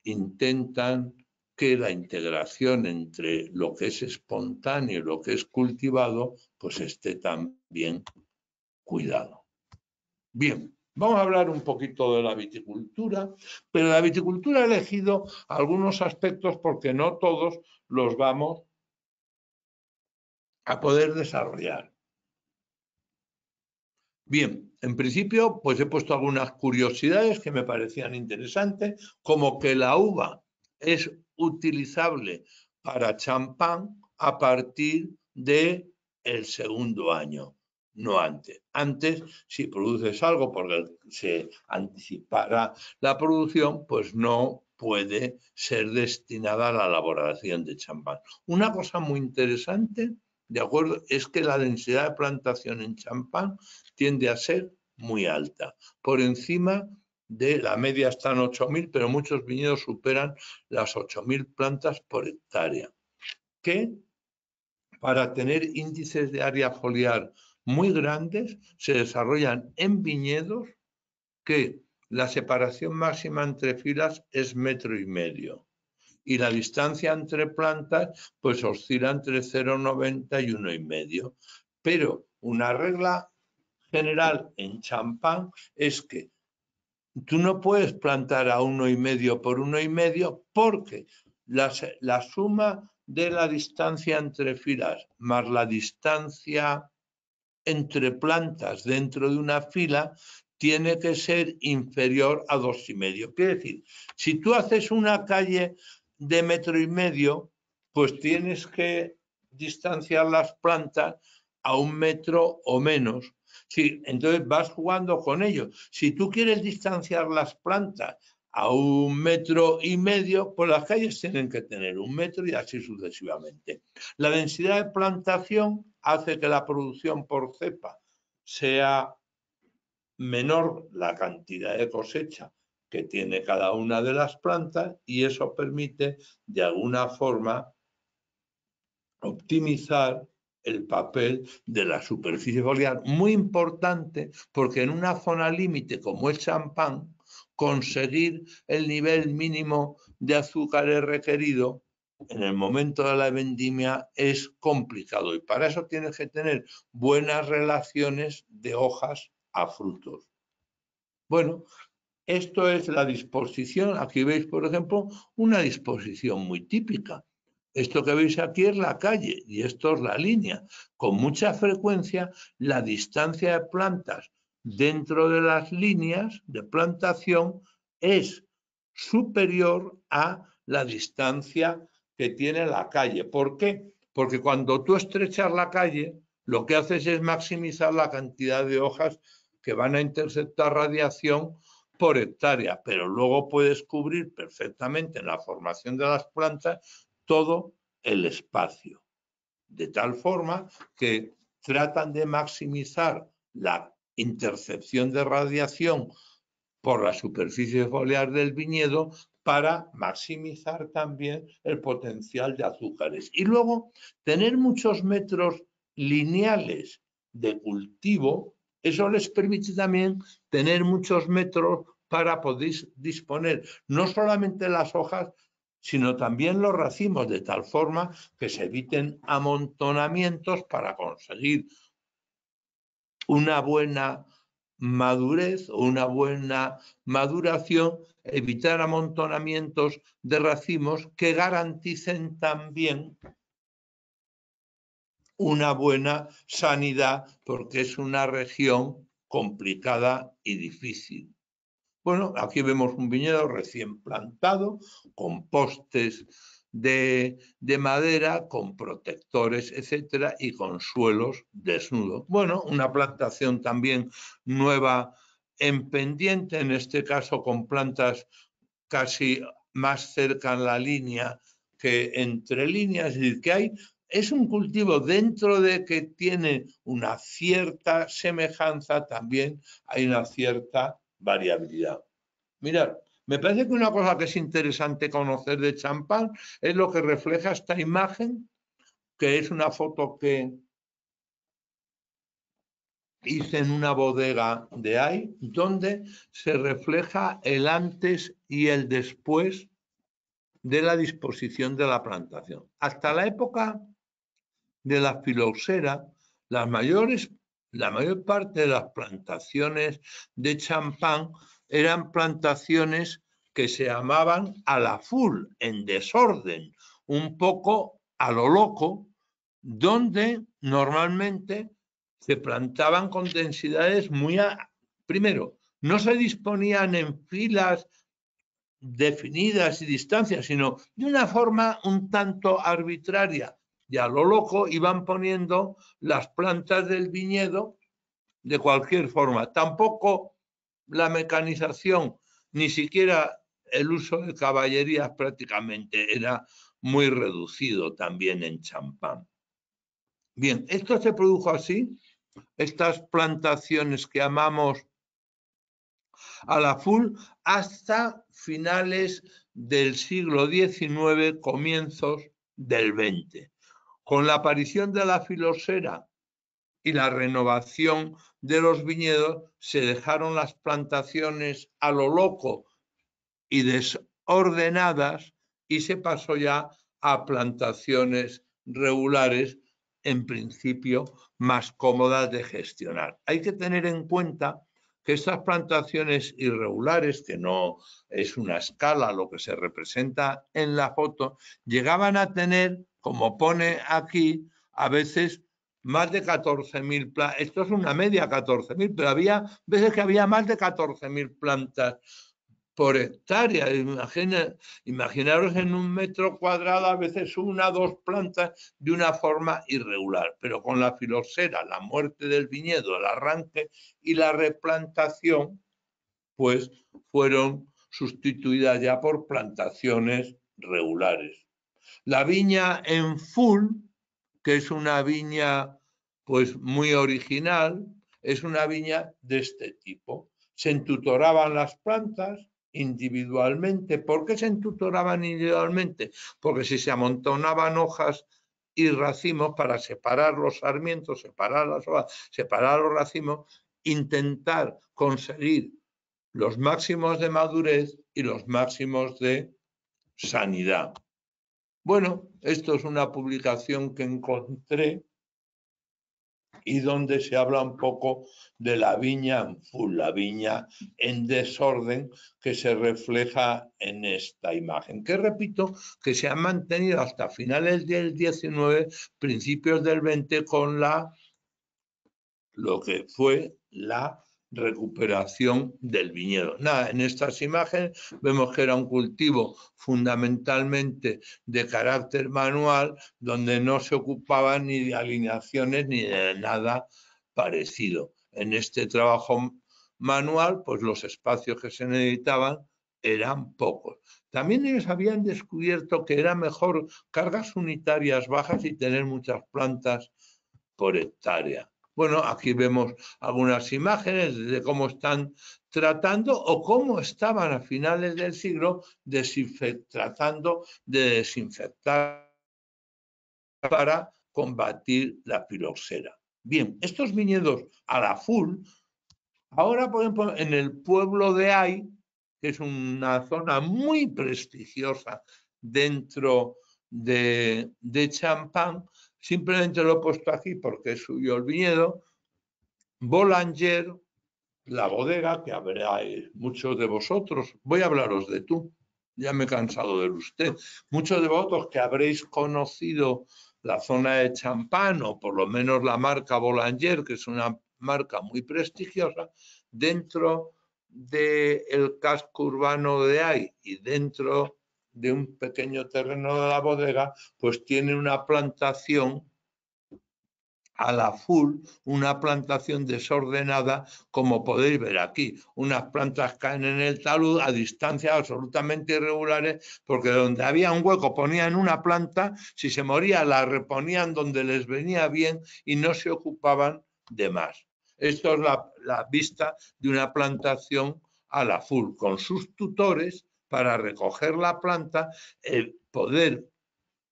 Speaker 2: intentan que la integración entre lo que es espontáneo y lo que es cultivado, pues esté también cuidado. Bien, vamos a hablar un poquito de la viticultura, pero la viticultura he elegido algunos aspectos porque no todos los vamos a poder desarrollar. Bien, en principio, pues he puesto algunas curiosidades que me parecían interesantes, como que la uva es utilizable para champán a partir del segundo año, no antes. Antes, si produces algo porque se anticipará la producción, pues no puede ser destinada a la elaboración de champán. Una cosa muy interesante, de acuerdo, es que la densidad de plantación en champán tiende a ser muy alta. Por encima de la media están 8.000, pero muchos viñedos superan las 8.000 plantas por hectárea, que para tener índices de área foliar muy grandes se desarrollan en viñedos que la separación máxima entre filas es 1,5 metros y la distancia entre plantas pues oscila entre 0,90 y 1,5. Pero una regla general en champán es que tú no puedes plantar a 1,5 por 1,5 porque la suma de la distancia entre filas más la distancia entre plantas dentro de una fila tiene que ser inferior a 2,5. Quiere decir, si tú haces una calle de 1,5 metros, pues tienes que distanciar las plantas a 1 metro o menos. Sí, entonces vas jugando con ello. Si tú quieres distanciar las plantas a 1,5 metros, pues las calles tienen que tener 1 metro y así sucesivamente. La densidad de plantación hace que la producción por cepa sea menor la cantidad de cosecha que tiene cada una de las plantas y eso permite de alguna forma optimizar el papel de la superficie foliar. Muy importante porque en una zona límite como es Champán, conseguir el nivel mínimo de azúcares requerido en el momento de la vendimia es complicado y para eso tienes que tener buenas relaciones de hojas a frutos. Bueno, esto es la disposición. Aquí veis, por ejemplo, una disposición muy típica. Esto que veis aquí es la calle y esto es la línea. Con mucha frecuencia, la distancia de plantas dentro de las líneas de plantación es superior a la distancia que tiene la calle. ¿Por qué? Porque cuando tú estrechas la calle, lo que haces es maximizar la cantidad de hojas que van a interceptar radiación por hectárea, pero luego puedes cubrir perfectamente en la formación de las plantas todo el espacio, de tal forma que tratan de maximizar la intercepción de radiación por la superficie foliar del viñedo para maximizar también el potencial de azúcares. Y luego tener muchos metros lineales de cultivo, eso les permite también tener muchos metros para poder disponer no solamente las hojas, sino también los racimos, de tal forma que se eviten amontonamientos para conseguir una buena madurez o una buena maduración, evitar amontonamientos de racimos que garanticen también una buena sanidad, porque es una región complicada y difícil. Bueno, aquí vemos un viñedo recién plantado, con postes de madera, con protectores, etcétera, y con suelos desnudos. Bueno, una plantación también nueva en pendiente, en este caso con plantas casi más cerca en la línea que entre líneas, es decir, que es un cultivo dentro de que tiene una cierta semejanza, también hay una cierta variabilidad. Mirad, me parece que una cosa que es interesante conocer de champán es lo que refleja esta imagen, que es una foto que hice en una bodega de ahí, donde se refleja el antes y el después de la disposición de la plantación. Hasta la época de la filoxera, la mayor parte de las plantaciones de champán eran plantaciones que se llamaban a la full, en desorden, un poco a lo loco, donde normalmente se plantaban con densidades primero, no se disponían en filas definidas y distancias, sino de una forma un tanto arbitraria y a lo loco iban poniendo las plantas del viñedo de cualquier forma. Tampoco la mecanización, ni siquiera el uso de caballerías prácticamente era muy reducido también en Champán. Bien, esto se produjo así, estas plantaciones que llamamos a la full, hasta finales del siglo XIX, comienzos del XX. Con la aparición de la filosera y la renovación de los viñedos, se dejaron las plantaciones a lo loco y desordenadas y se pasó ya a plantaciones regulares, en principio más cómodas de gestionar. Hay que tener en cuenta que estas plantaciones irregulares, que no es una escala lo que se representa en la foto, llegaban a tener, como pone aquí, a veces más de 14.000 plantas. Esto es una media, 14.000, pero había veces que había más de 14.000 plantas por hectárea. Imaginaros en un metro cuadrado a veces una o dos plantas de una forma irregular, pero con la filoxera, la muerte del viñedo, el arranque y la replantación, pues fueron sustituidas ya por plantaciones regulares. La viña en full, que es una viña pues muy original, es una viña de este tipo. Se entutoraban las plantas individualmente. ¿Por qué se entutoraban individualmente? Porque si se amontonaban hojas y racimos para separar los sarmientos, separar las hojas, separar los racimos, intentar conseguir los máximos de madurez y los máximos de sanidad. Bueno, esto es una publicación que encontré y donde se habla un poco de la viña en full, la viña en desorden que se refleja en esta imagen, que repito que se ha mantenido hasta finales del 19, principios del 20 con lo que fue la recuperación del viñedo. Nada, en estas imágenes vemos que era un cultivo fundamentalmente de carácter manual, donde no se ocupaba ni de alineaciones ni de nada parecido. En este trabajo manual, pues los espacios que se necesitaban eran pocos. También ellos habían descubierto que era mejor cargas unitarias bajas y tener muchas plantas por hectárea. Bueno, aquí vemos algunas imágenes de cómo están tratando o cómo estaban a finales del siglo tratando de desinfectar para combatir la piloxera. Bien, estos viñedos a la full, ahora por ejemplo en el pueblo de Ay, que es una zona muy prestigiosa dentro de Champagne, simplemente lo he puesto aquí porque es suyo el viñedo. Boulanger, la bodega, que habréis muchos de vosotros, voy a hablaros de tú, ya me he cansado de usted, muchos de vosotros que habréis conocido la zona de Champagne o por lo menos la marca Boulanger, que es una marca muy prestigiosa, dentro del casco urbano de Ay y dentro de un pequeño terreno de la bodega, pues tiene una plantación a la full, una plantación desordenada, como podéis ver aquí. Unas plantas caen en el talud a distancias absolutamente irregulares, porque donde había un hueco ponían una planta, si se moría la reponían donde les venía bien y no se ocupaban de más. Esto es la vista de una plantación a la full, con sus tutores para recoger la planta, poder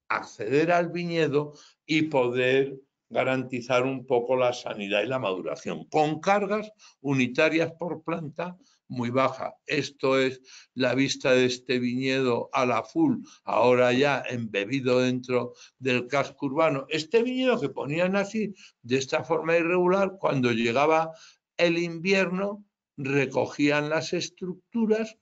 Speaker 2: acceder al viñedo y poder garantizar un poco la sanidad y la maduración, con cargas unitarias por planta muy baja. Esto es la vista de este viñedo a la full, ahora ya embebido dentro del casco urbano. Este viñedo que ponían así, de esta forma irregular, cuando llegaba el invierno, recogían las estructuras,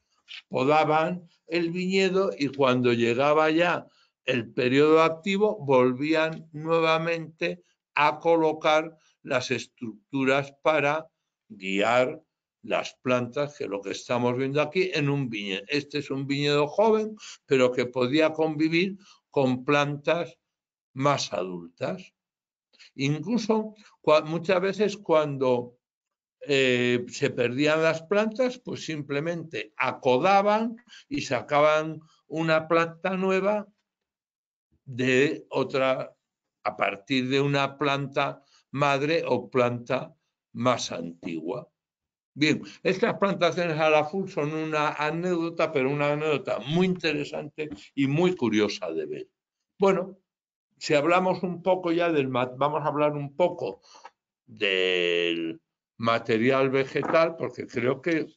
Speaker 2: podaban el viñedo y cuando llegaba ya el periodo activo volvían nuevamente a colocar las estructuras para guiar las plantas, que lo que estamos viendo aquí en un viñedo. Este es un viñedo joven, pero que podía convivir con plantas más adultas. Incluso muchas veces cuando se perdían las plantas, pues simplemente acodaban y sacaban una planta nueva de otra, a partir de una planta madre o planta más antigua. Bien, estas plantaciones a la full son una anécdota, pero una anécdota muy interesante y muy curiosa de ver. Bueno, si hablamos un poco ya vamos a hablar un poco del material vegetal, porque creo que,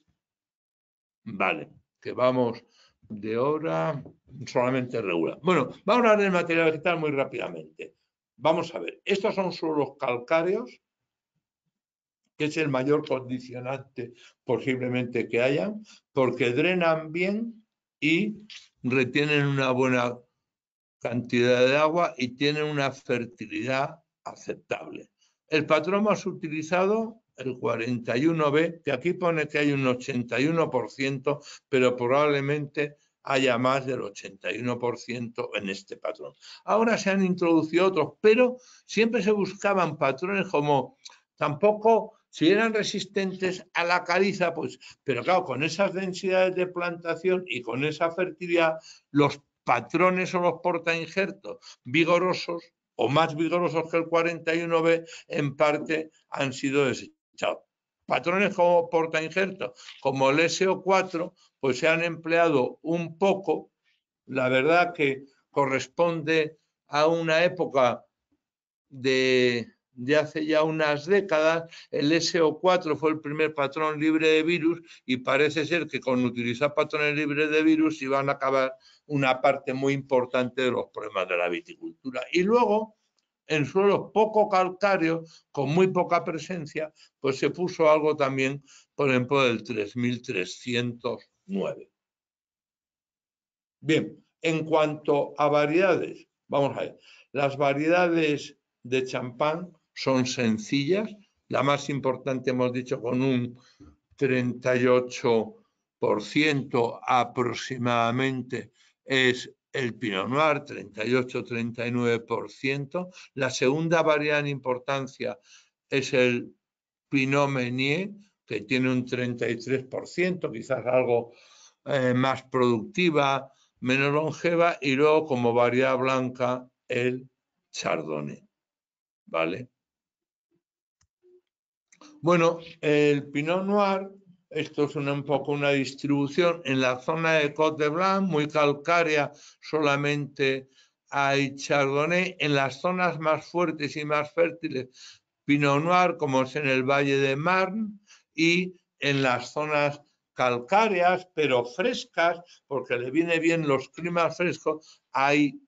Speaker 2: vale, que vamos de hora solamente regular. Bueno, vamos a hablar del material vegetal muy rápidamente. Vamos a ver, estos son suelos calcáreos, que es el mayor condicionante posiblemente que haya, porque drenan bien y retienen una buena cantidad de agua y tienen una fertilidad aceptable. El patrón más utilizado, el 41B, que aquí pone que hay un 81%, pero probablemente haya más del 81% en este patrón. Ahora se han introducido otros, pero siempre se buscaban patrones como tampoco, si eran resistentes a la caliza, pues, pero claro, con esas densidades de plantación y con esa fertilidad, los patrones o los portainjertos vigorosos o más vigorosos que el 41B en parte han sido desechados. Patrones como portainjertos, como el SO4, pues se han empleado un poco. La verdad que corresponde a una época de de hace ya unas décadas. El SO4 fue el primer patrón libre de virus y parece ser que con utilizar patrones libres de virus iban a acabar una parte muy importante de los problemas de la viticultura. Y luego, en suelos poco calcáreos, con muy poca presencia, pues se puso algo también, por ejemplo, del 3309. Bien, en cuanto a variedades, vamos a ver, las variedades de champán son sencillas. La más importante, hemos dicho, con un 38% aproximadamente, es el Pinot Noir, 38-39%. La segunda variedad en importancia es el Pinot Meunier, que tiene un 33%, quizás algo más productiva, menos longeva, y luego como variedad blanca el Chardonnay, ¿vale? Bueno, el Pinot Noir, esto es un poco una distribución en la zona de Côte de Blanc, muy calcárea, solamente hay Chardonnay. En las zonas más fuertes y más fértiles, Pinot Noir, como es en el Valle de Marne, y en las zonas calcáreas, pero frescas, porque le viene bien los climas frescos, hay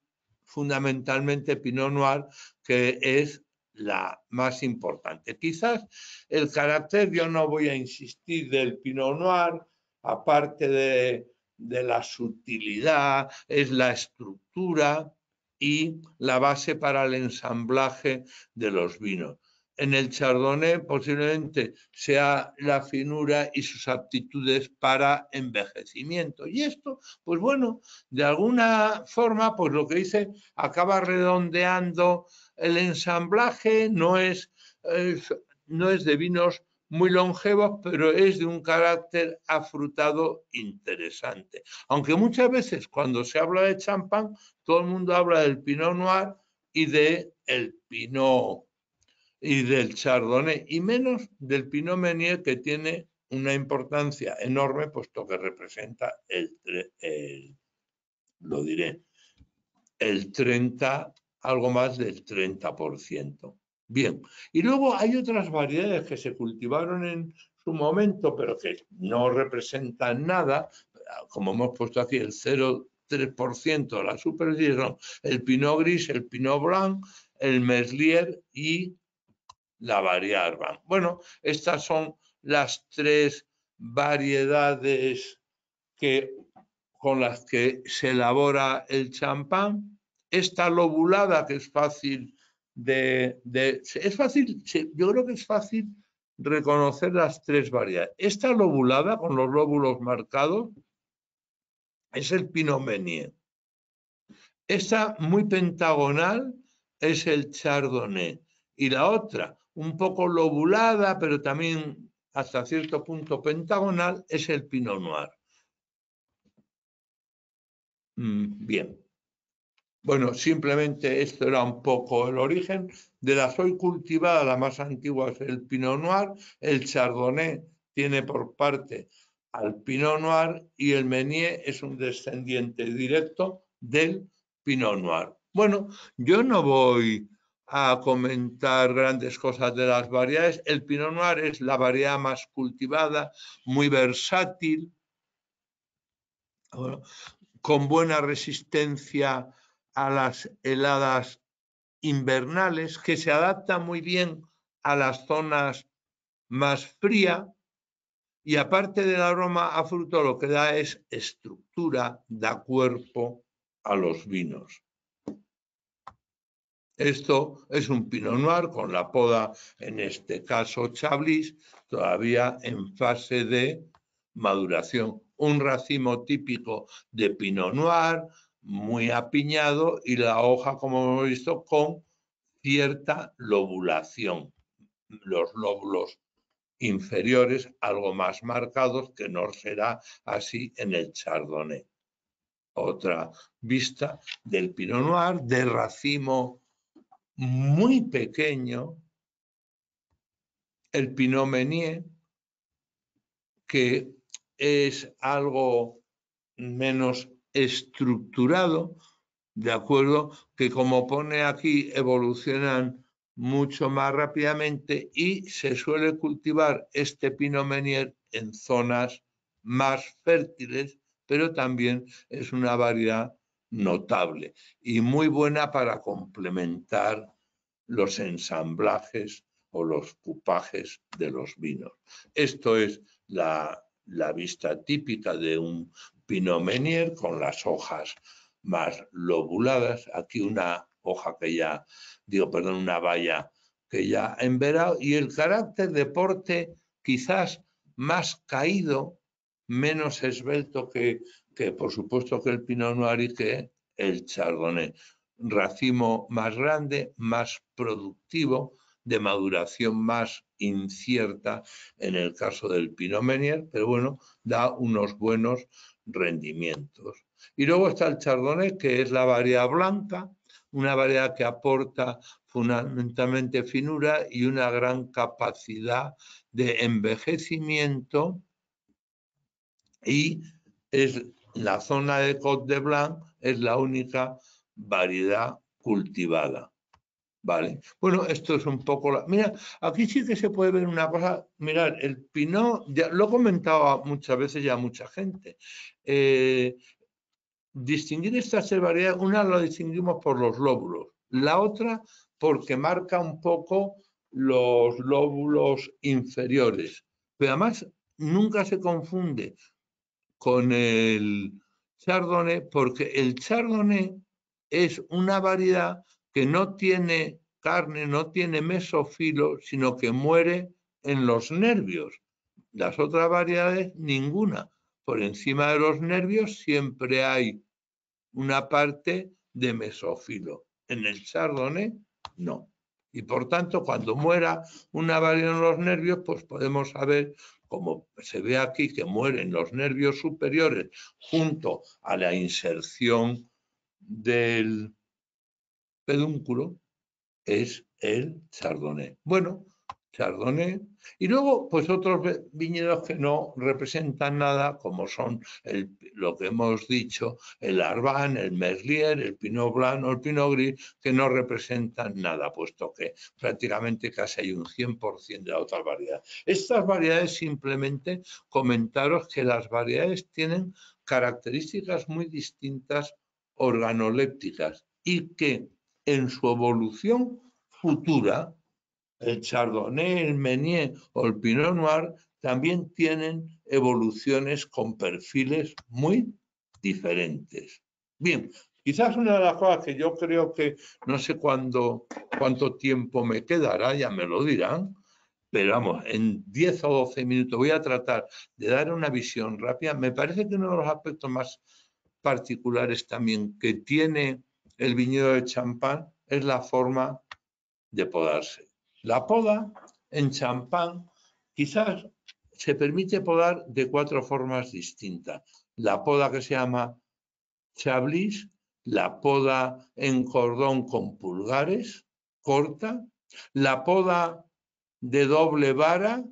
Speaker 2: fundamentalmente Pinot Noir, que es la más importante. Quizás el carácter, yo no voy a insistir, del Pinot Noir, aparte de la sutilidad, es la estructura y la base para el ensamblaje de los vinos. En el Chardonnay posiblemente sea la finura y sus aptitudes para envejecimiento. Y esto, pues bueno, de alguna forma, pues lo que dice, acaba redondeando el ensamblaje, no es de vinos muy longevos, pero es de un carácter afrutado interesante. Aunque muchas veces cuando se habla de champán, todo el mundo habla del Pinot Noir y del Pinot y del Chardonnay, y menos del Pinot Meunier, que tiene una importancia enorme, puesto que representa lo diré, el 30, algo más del 30%. Bien, y luego hay otras variedades que se cultivaron en su momento, pero que no representan nada, como hemos puesto aquí, el 0,3% de la superficie son el Pinot Gris, el Pinot Blanc, el Meslier y la variedad Arbán. Bueno, estas son las tres variedades con las que se elabora el champán. Esta lobulada, que es fácil es fácil, yo creo que es fácil reconocer las tres variedades. Esta lobulada, con los lóbulos marcados, es el Pinot Meunier. Esta muy pentagonal es el Chardonnay. Y la otra, un poco lobulada, pero también hasta cierto punto pentagonal, es el Pinot Noir. Bien. Bueno, simplemente esto era un poco el origen. De las hoy cultivadas, la más antigua es el Pinot Noir. El Chardonnay tiene por parte al Pinot Noir y el Meunier es un descendiente directo del Pinot Noir. Bueno, yo no voy a comentar grandes cosas de las variedades. El Pinot Noir es la variedad más cultivada, muy versátil, con buena resistencia a las heladas invernales, que se adapta muy bien a las zonas más frías, y aparte del aroma a fruto, lo que da es estructura, da cuerpo a los vinos. Esto es un Pinot Noir con la poda, en este caso Chablis, todavía en fase de maduración. Un racimo típico de Pinot Noir, muy apiñado, y la hoja, como hemos visto, con cierta lobulación. Los lóbulos inferiores algo más marcados, que no será así en el Chardonnay. Otra vista del Pinot Noir, de racimo muy pequeño, el Pinot Meunier, que es algo menos estructurado, de acuerdo, que como pone aquí, evolucionan mucho más rápidamente y se suele cultivar este Pinot Meunier en zonas más fértiles, pero también es una variedad notable y muy buena para complementar los ensamblajes o los cupajes de los vinos. Esto es la vista típica de un Pinot Meunier con las hojas más lobuladas. Aquí una hoja que ya, una valla que ya ha enverado y el carácter de porte quizás más caído, menos esbelto que por supuesto que el Pinot Noir y que el Chardonnay. Racimo más grande, más productivo, de maduración más incierta en el caso del Pinot Meunier, pero bueno, da unos buenos rendimientos. Y luego está el Chardonnay, que es la variedad blanca, una variedad que aporta fundamentalmente finura y una gran capacidad de envejecimiento, y es la zona de Côte de Blanc, es la única variedad cultivada. Vale, bueno, esto es un poco... Mira, aquí sí que se puede ver una cosa. Mirad, el Pinot, ya lo he comentado muchas veces ya a mucha gente. Distinguir estas tres variedades, una lo distinguimos por los lóbulos, la otra porque marca un poco los lóbulos inferiores, pero además nunca se confunde con el Chardonnay porque el Chardonnay es una variedad que no tiene carne, no tiene mesofilo, sino que muere en los nervios. Las otras variedades, ninguna. Por encima de los nervios siempre hay una parte de mesófilo. En el Chardonnay, no. Y por tanto, cuando muera una variedad en los nervios, pues podemos saber, como se ve aquí, que mueren los nervios superiores junto a la inserción del pedúnculo, es el Chardonnay. Bueno, Chardonnay. Y luego, pues otros viñedos que no representan nada, como son lo que hemos dicho, el Arban, el Merlier, el Pinot Blanc o el Pinot Gris, que no representan nada, puesto que prácticamente casi hay un 100% de otras variedades. Estas variedades, simplemente comentaros que las variedades tienen características muy distintas organolépticas y que en su evolución futura, el Chardonnay, el Meunier o el Pinot Noir también tienen evoluciones con perfiles muy diferentes. Bien, quizás una de las cosas que yo creo que no sé cuánto tiempo me quedará, ya me lo dirán, pero vamos, en 10 o 12 minutos voy a tratar de dar una visión rápida. Me parece que uno de los aspectos más particulares también que tiene el viñedo de champán es la forma de podarse. La poda en champán quizás se permite podar de 4 formas distintas. La poda que se llama Chablis, la poda en cordón con pulgares, corta, la poda de doble vara,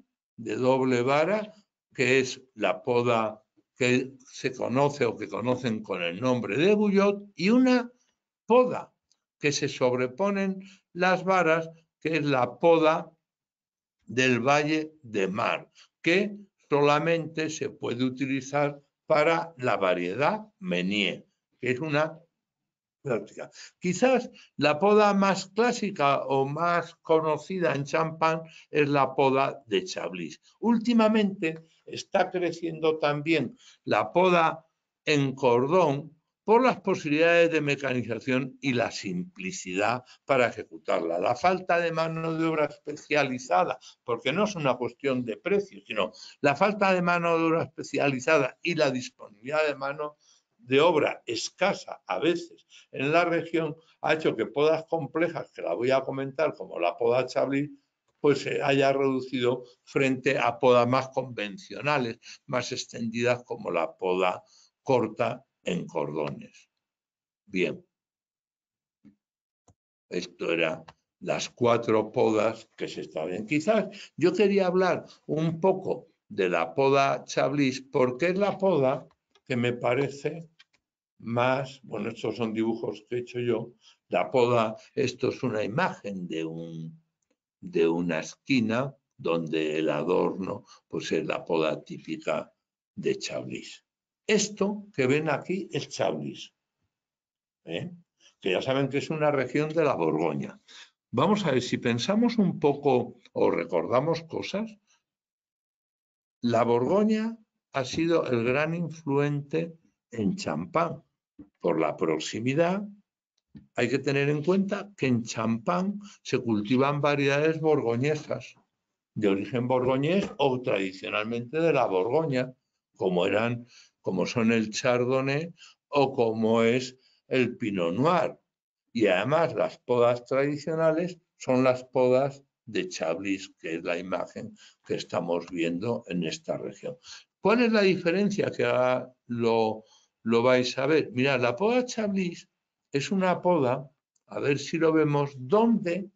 Speaker 2: que es la poda que se conoce o que conocen con el nombre de Guyot, y una poda que se sobreponen las varas, que es la poda del Valle de Mar, que solamente se puede utilizar para la variedad Meunier, que es una práctica. Quizás la poda más clásica o más conocida en champán es la poda de Chablis. Últimamente está creciendo también la poda en cordón por las posibilidades de mecanización y la simplicidad para ejecutarla. La falta de mano de obra especializada, porque no es una cuestión de precio, sino la falta de mano de obra especializada y la disponibilidad de mano de obra escasa a veces en la región, ha hecho que podas complejas, que la voy a comentar, como la poda Chablis, pues se haya reducido frente a podas más convencionales, más extendidas, como la poda corta en cordones. Bien, esto eran las 4 podas que se estaban. Quizás yo quería hablar un poco de la poda Chablis, porque es la poda que me parece más, bueno, estos son dibujos que he hecho yo, la poda, esto es una imagen de una esquina donde el adorno pues es la poda típica de Chablis. Esto que ven aquí es Chablis, que ya saben que es una región de la Borgoña. Vamos a ver, si pensamos un poco o recordamos cosas, la Borgoña ha sido el gran influente en Champán por la proximidad. Hay que tener en cuenta que en Champán se cultivan variedades borgoñesas de origen borgoñés o tradicionalmente de la Borgoña, como son el Chardonnay o como es el Pinot Noir. Y además las podas tradicionales son las podas de Chablis, que es la imagen que estamos viendo en esta región. ¿Cuál es la diferencia? Que ahora lo vais a ver. Mirad, la poda Chablis es una poda, a ver si lo vemos, donde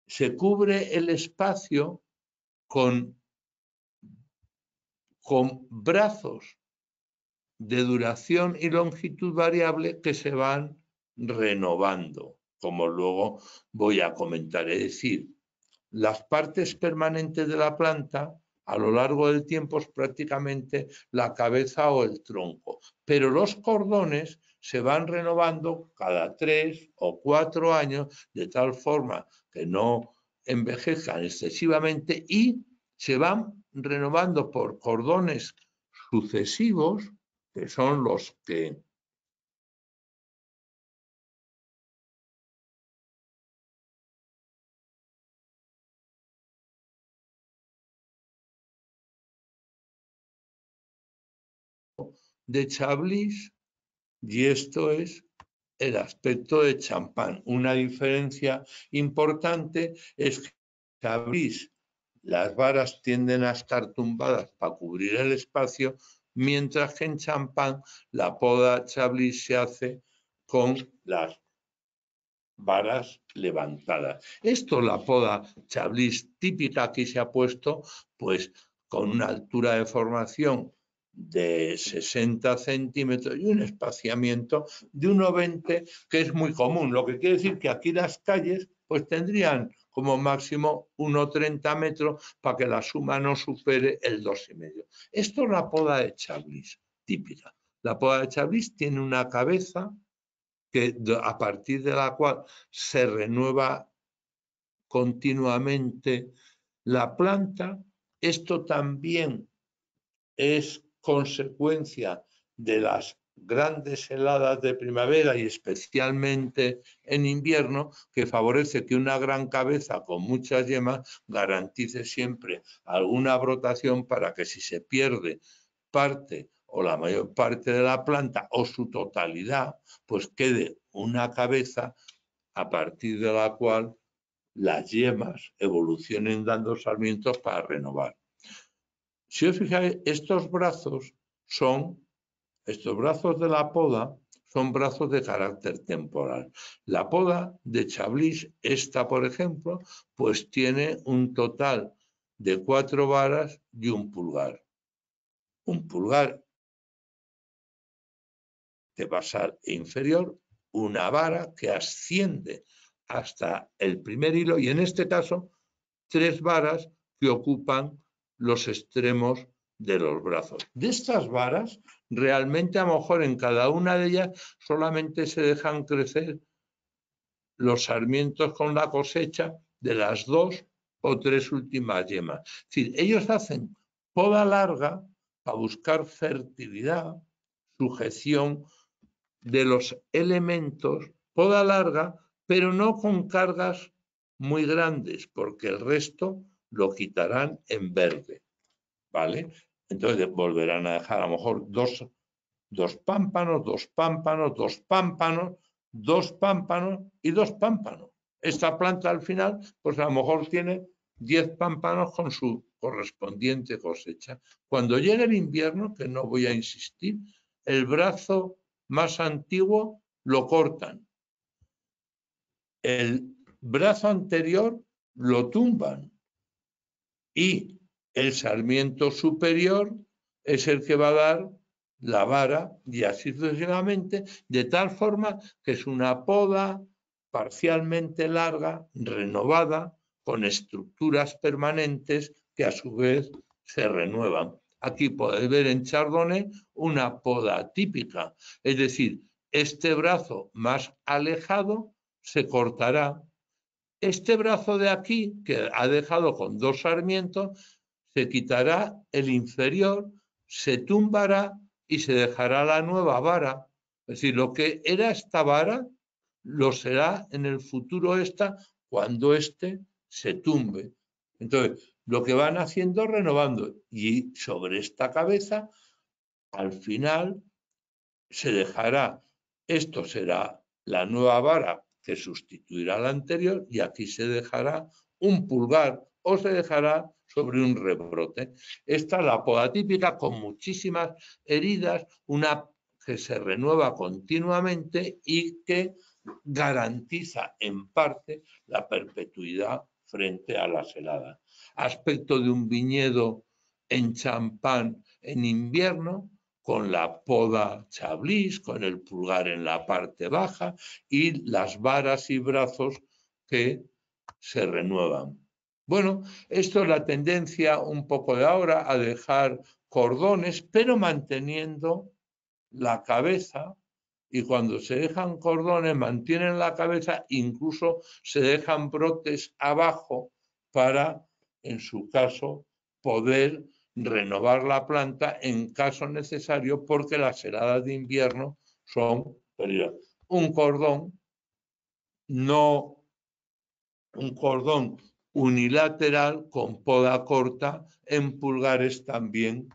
Speaker 2: se cubre el espacio con brazos de duración y longitud variable que se van renovando, como luego voy a comentar. Es decir, las partes permanentes de la planta a lo largo del tiempo es prácticamente la cabeza o el tronco, pero los cordones se van renovando cada 3 o 4 años de tal forma que no envejezcan excesivamente y se van renovando por cordones sucesivos, que son los que de Chablis, y esto es el aspecto de Champán. Una diferencia importante es que en Chablis las varas tienden a estar tumbadas para cubrir el espacio, mientras que en Champán la poda Chablis se hace con las varas levantadas. Esto, la poda Chablis típica, aquí se ha puesto pues con una altura de formación de 60 centímetros y un espaciamiento de 1,20, que es muy común, lo que quiere decir que aquí las calles pues tendrían como máximo 1,30 metros para que la suma no supere el 2,5. Esto es la poda de Chablis típica. La poda de Chablis tiene una cabeza que a partir de la cual se renueva continuamente la planta. Esto también es consecuencia de las grandes heladas de primavera y especialmente en invierno, que favorece que una gran cabeza con muchas yemas garantice siempre alguna brotación para que si se pierde parte o la mayor parte de la planta o su totalidad, pues quede una cabeza a partir de la cual las yemas evolucionen dando sarmientos para renovar. Si os fijáis, estos brazos de la poda son brazos de carácter temporal. La poda de Chablis, esta por ejemplo, pues tiene un total de 4 varas y un pulgar. Un pulgar de basal e inferior, una vara que asciende hasta el primer hilo y en este caso 3 varas que ocupan los extremos de los brazos. De estas varas, realmente a lo mejor en cada una de ellas solamente se dejan crecer los sarmientos con la cosecha de las 2 o 3 últimas yemas. Es decir, ellos hacen poda larga para buscar fertilidad, sujeción de los elementos, poda larga, pero no con cargas muy grandes, porque el resto lo quitarán en verde, ¿vale? Entonces volverán a dejar a lo mejor dos pámpanos, dos pámpanos, dos pámpanos, dos pámpanos y dos pámpanos. Esta planta al final, pues a lo mejor tiene 10 pámpanos con su correspondiente cosecha. Cuando llegue el invierno, que no voy a insistir, el brazo más antiguo lo cortan. El brazo anterior lo tumban y el sarmiento superior es el que va a dar la vara y así sucesivamente, de tal forma que es una poda parcialmente larga, renovada, con estructuras permanentes que a su vez se renuevan. Aquí podéis ver en Chardonnay una poda típica, es decir, este brazo más alejado se cortará. Este brazo de aquí, que ha dejado con 2 sarmientos, se quitará el inferior, se tumbará y se dejará la nueva vara. Es decir, lo que era esta vara, lo será en el futuro esta cuando este se tumbe. Entonces, lo que van haciendo es renovando. Y sobre esta cabeza, al final, se dejará, esto será la nueva vara que sustituirá la anterior y aquí se dejará un pulgar o se dejará sobre un rebrote. Esta es la poda típica con muchísimas heridas, una que se renueva continuamente y que garantiza en parte la perpetuidad frente a las heladas. Aspecto de un viñedo en champán en invierno, con la poda chablis, con el pulgar en la parte baja y las varas y brazos que se renuevan. Bueno, esto es la tendencia un poco de ahora a dejar cordones, pero manteniendo la cabeza, y cuando se dejan cordones mantienen la cabeza, incluso se dejan brotes abajo para, en su caso, poder renovar la planta en caso necesario porque las heladas de invierno son peligrosas. Un cordón, no un cordón unilateral con poda corta en pulgares también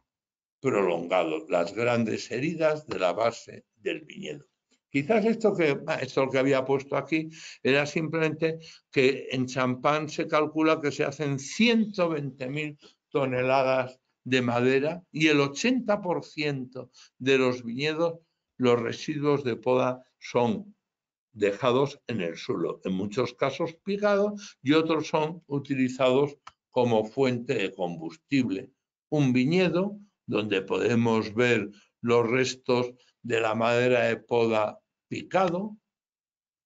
Speaker 2: prolongados, las grandes heridas de la base del viñedo. Quizás esto que había puesto aquí era simplemente que en champán se calcula que se hacen 120.000 toneladas de madera y el 80% de los viñedos, los residuos de poda son dejados en el suelo, en muchos casos picados y otros son utilizados como fuente de combustible. Un viñedo donde podemos ver los restos de la madera de poda picado,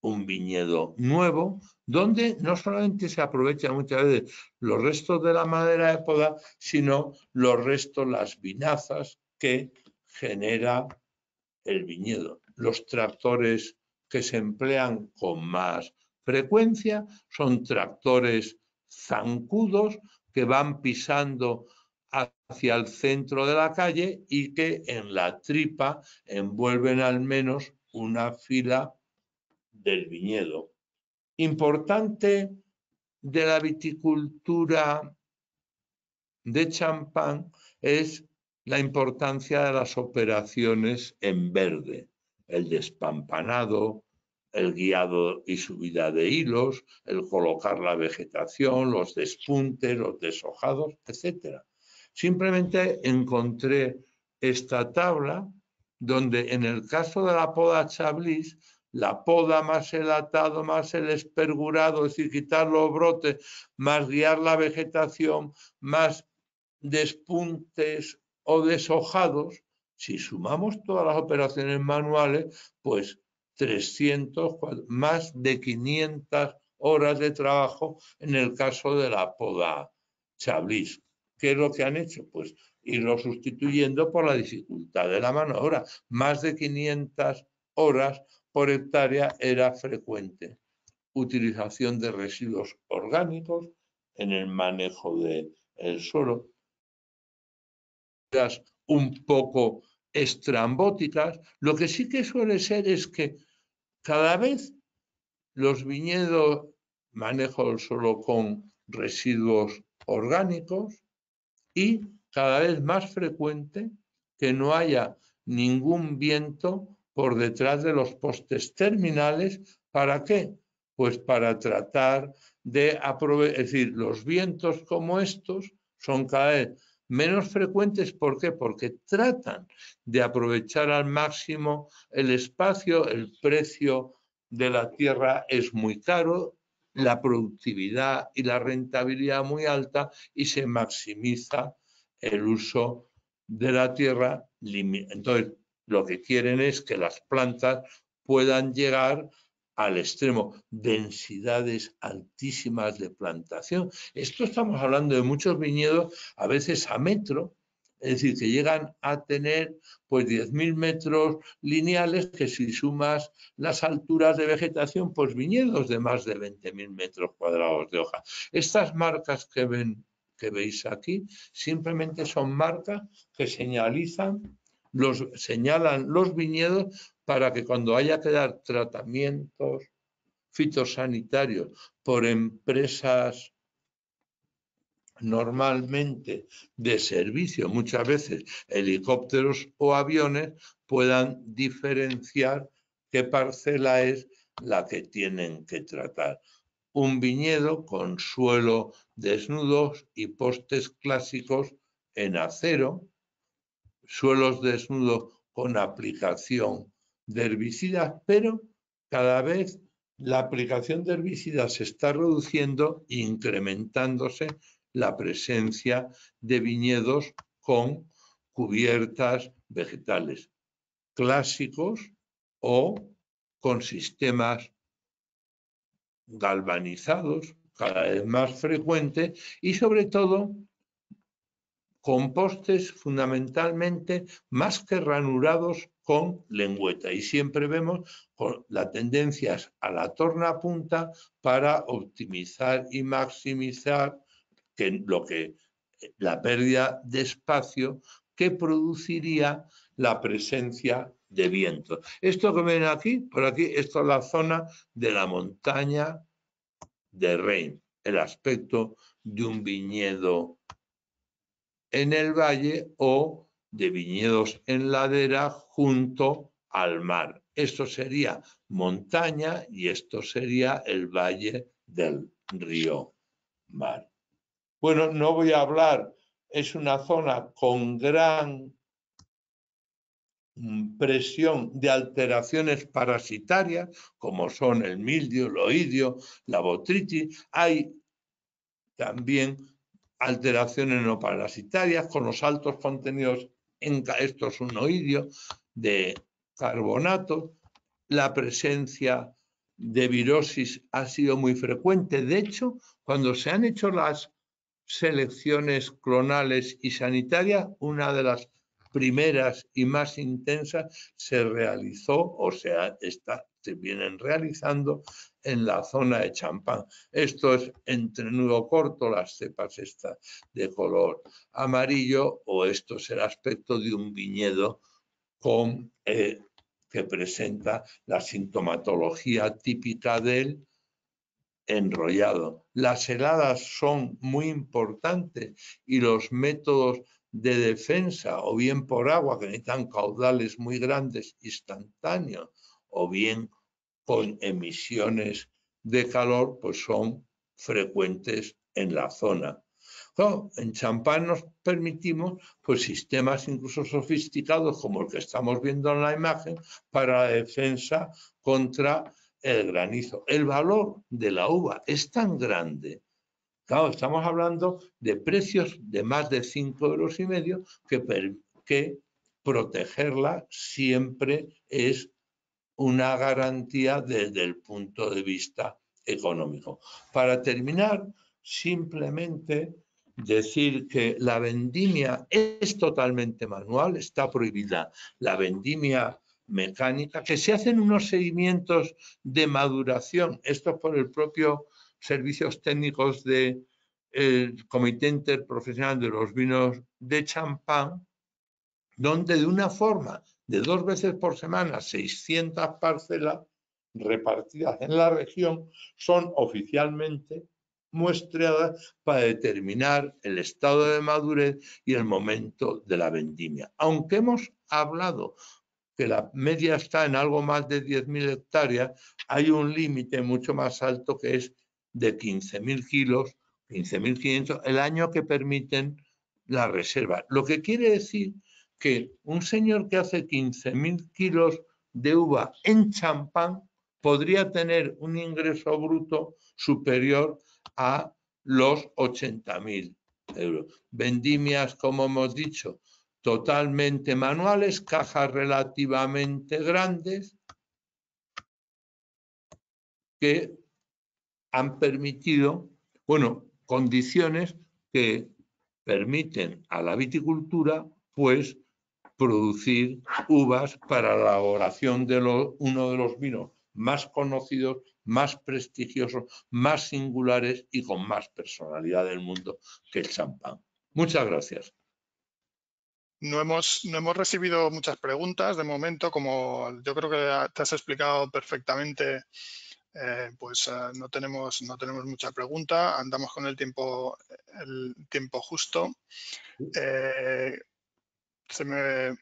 Speaker 2: un viñedo nuevo, donde no solamente se aprovechan muchas veces los restos de la madera de poda, sino los restos, las vinazas que genera el viñedo. Los tractores que se emplean con más frecuencia son tractores zancudos que van pisando hacia el centro de la calle y que en la tripa envuelven al menos una fila del viñedo. Importante de la viticultura de champán es la importancia de las operaciones en verde, el despampanado, el guiado y subida de hilos, el colocar la vegetación, los despuntes, los deshojados, etc. Simplemente encontré esta tabla donde en el caso de la poda chablis, la poda más el atado, más el espergurado, es decir, quitar los brotes, más guiar la vegetación, más despuntes o deshojados, si sumamos todas las operaciones manuales, pues 300, más de 500 horas de trabajo en el caso de la poda chablis. ¿Qué es lo que han hecho? Pues irlo sustituyendo por la dificultad de la mano de obra. Más de 500 horas por hectárea era frecuente. Utilización de residuos orgánicos en el manejo del suelo, un poco estrambóticas. Lo que sí que suele ser es que cada vez los viñedos manejo solo con residuos orgánicos y cada vez más frecuente que no haya ningún viento por detrás de los postes terminales. ¿Para qué? Pues para tratar de aprovechar, es decir, los vientos como estos son cada vez menos frecuentes. ¿Por qué? Porque tratan de aprovechar al máximo el espacio, el precio de la tierra es muy caro, la productividad y la rentabilidad muy alta y se maximiza el uso de la tierra. Entonces, lo que quieren es que las plantas puedan llegar al extremo, densidades altísimas de plantación. Esto estamos hablando de muchos viñedos, a veces a metro, es decir, que llegan a tener pues 10.000 metros lineales, que si sumas las alturas de vegetación, pues viñedos de más de 20.000 metros cuadrados de hoja. Estas marcas que veis aquí simplemente son marcas que señalan los viñedos para que cuando haya que dar tratamientos fitosanitarios por empresas normalmente de servicio, muchas veces helicópteros o aviones, puedan diferenciar qué parcela es la que tienen que tratar. Un viñedo con suelo desnudos y postes clásicos en acero, suelos desnudos con aplicación de herbicidas, pero cada vez la aplicación de herbicidas se está reduciendo e incrementándose la presencia de viñedos con cubiertas vegetales clásicos o con sistemas galvanizados cada vez más frecuentes y sobre todo compostes fundamentalmente más que ranurados con lengüeta, y siempre vemos la tendencia a la tornapunta para optimizar y maximizar la pérdida de espacio que produciría la presencia de viento. Esto que ven aquí, por aquí, esto es la zona de la montaña de Reims, el aspecto de un viñedo en el valle o de viñedos en ladera junto al mar. Esto sería montaña y esto sería el valle del río Mar. Bueno, no voy a hablar, es una zona con gran presión de alteraciones parasitarias, como son el mildio, el oidio, la botrytis. Hay también alteraciones no parasitarias con los altos contenidos en estos oidios de carbonato. La presencia de virosis ha sido muy frecuente. De hecho, cuando se han hecho las selecciones clonales y sanitarias, una de las primeras y más intensas se realizó, o sea, se vienen realizando en la zona de Champán. Esto es entrenudo corto, las cepas estas de color amarillo, o esto es el aspecto de un viñedo con, que presenta la sintomatología típica del enrollado. Las heladas son muy importantes y los métodos de defensa, o bien por agua, que necesitan caudales muy grandes instantáneos, o bien con emisiones de calor, pues son frecuentes en la zona. Claro, en Champán nos permitimos pues, sistemas incluso sofisticados como el que estamos viendo en la imagen para la defensa contra el granizo. El valor de la uva es tan grande. Claro, estamos hablando de precios de más de 5,5 € que protegerla siempre es una garantía desde el punto de vista económico. Para terminar, simplemente decir que la vendimia es totalmente manual, está prohibida la vendimia mecánica, que se hacen unos seguimientos de maduración, esto por el propio servicios técnicos del Comité Interprofesional de los Vinos de Champán, donde de una forma de 2 veces por semana 600 parcelas repartidas en la región son oficialmente muestreadas para determinar el estado de madurez y el momento de la vendimia. Aunque hemos hablado que la media está en algo más de 10.000 hectáreas, hay un límite mucho más alto que es de 15.000 kilos, 15.500 el año que permiten la reserva. Lo que quiere decir que un señor que hace 15.000 kilos de uva en Champán podría tener un ingreso bruto superior a los 80.000 €. Vendimias, como hemos dicho, totalmente manuales, cajas relativamente grandes que han permitido, bueno, condiciones que permiten a la viticultura, pues, producir uvas para la elaboración de uno de los vinos más conocidos, más prestigiosos, más singulares y con más personalidad del mundo, que el champán. Muchas gracias.
Speaker 1: No hemos recibido muchas preguntas de momento, como yo creo que te has explicado perfectamente. No tenemos mucha pregunta, andamos con el tiempo justo.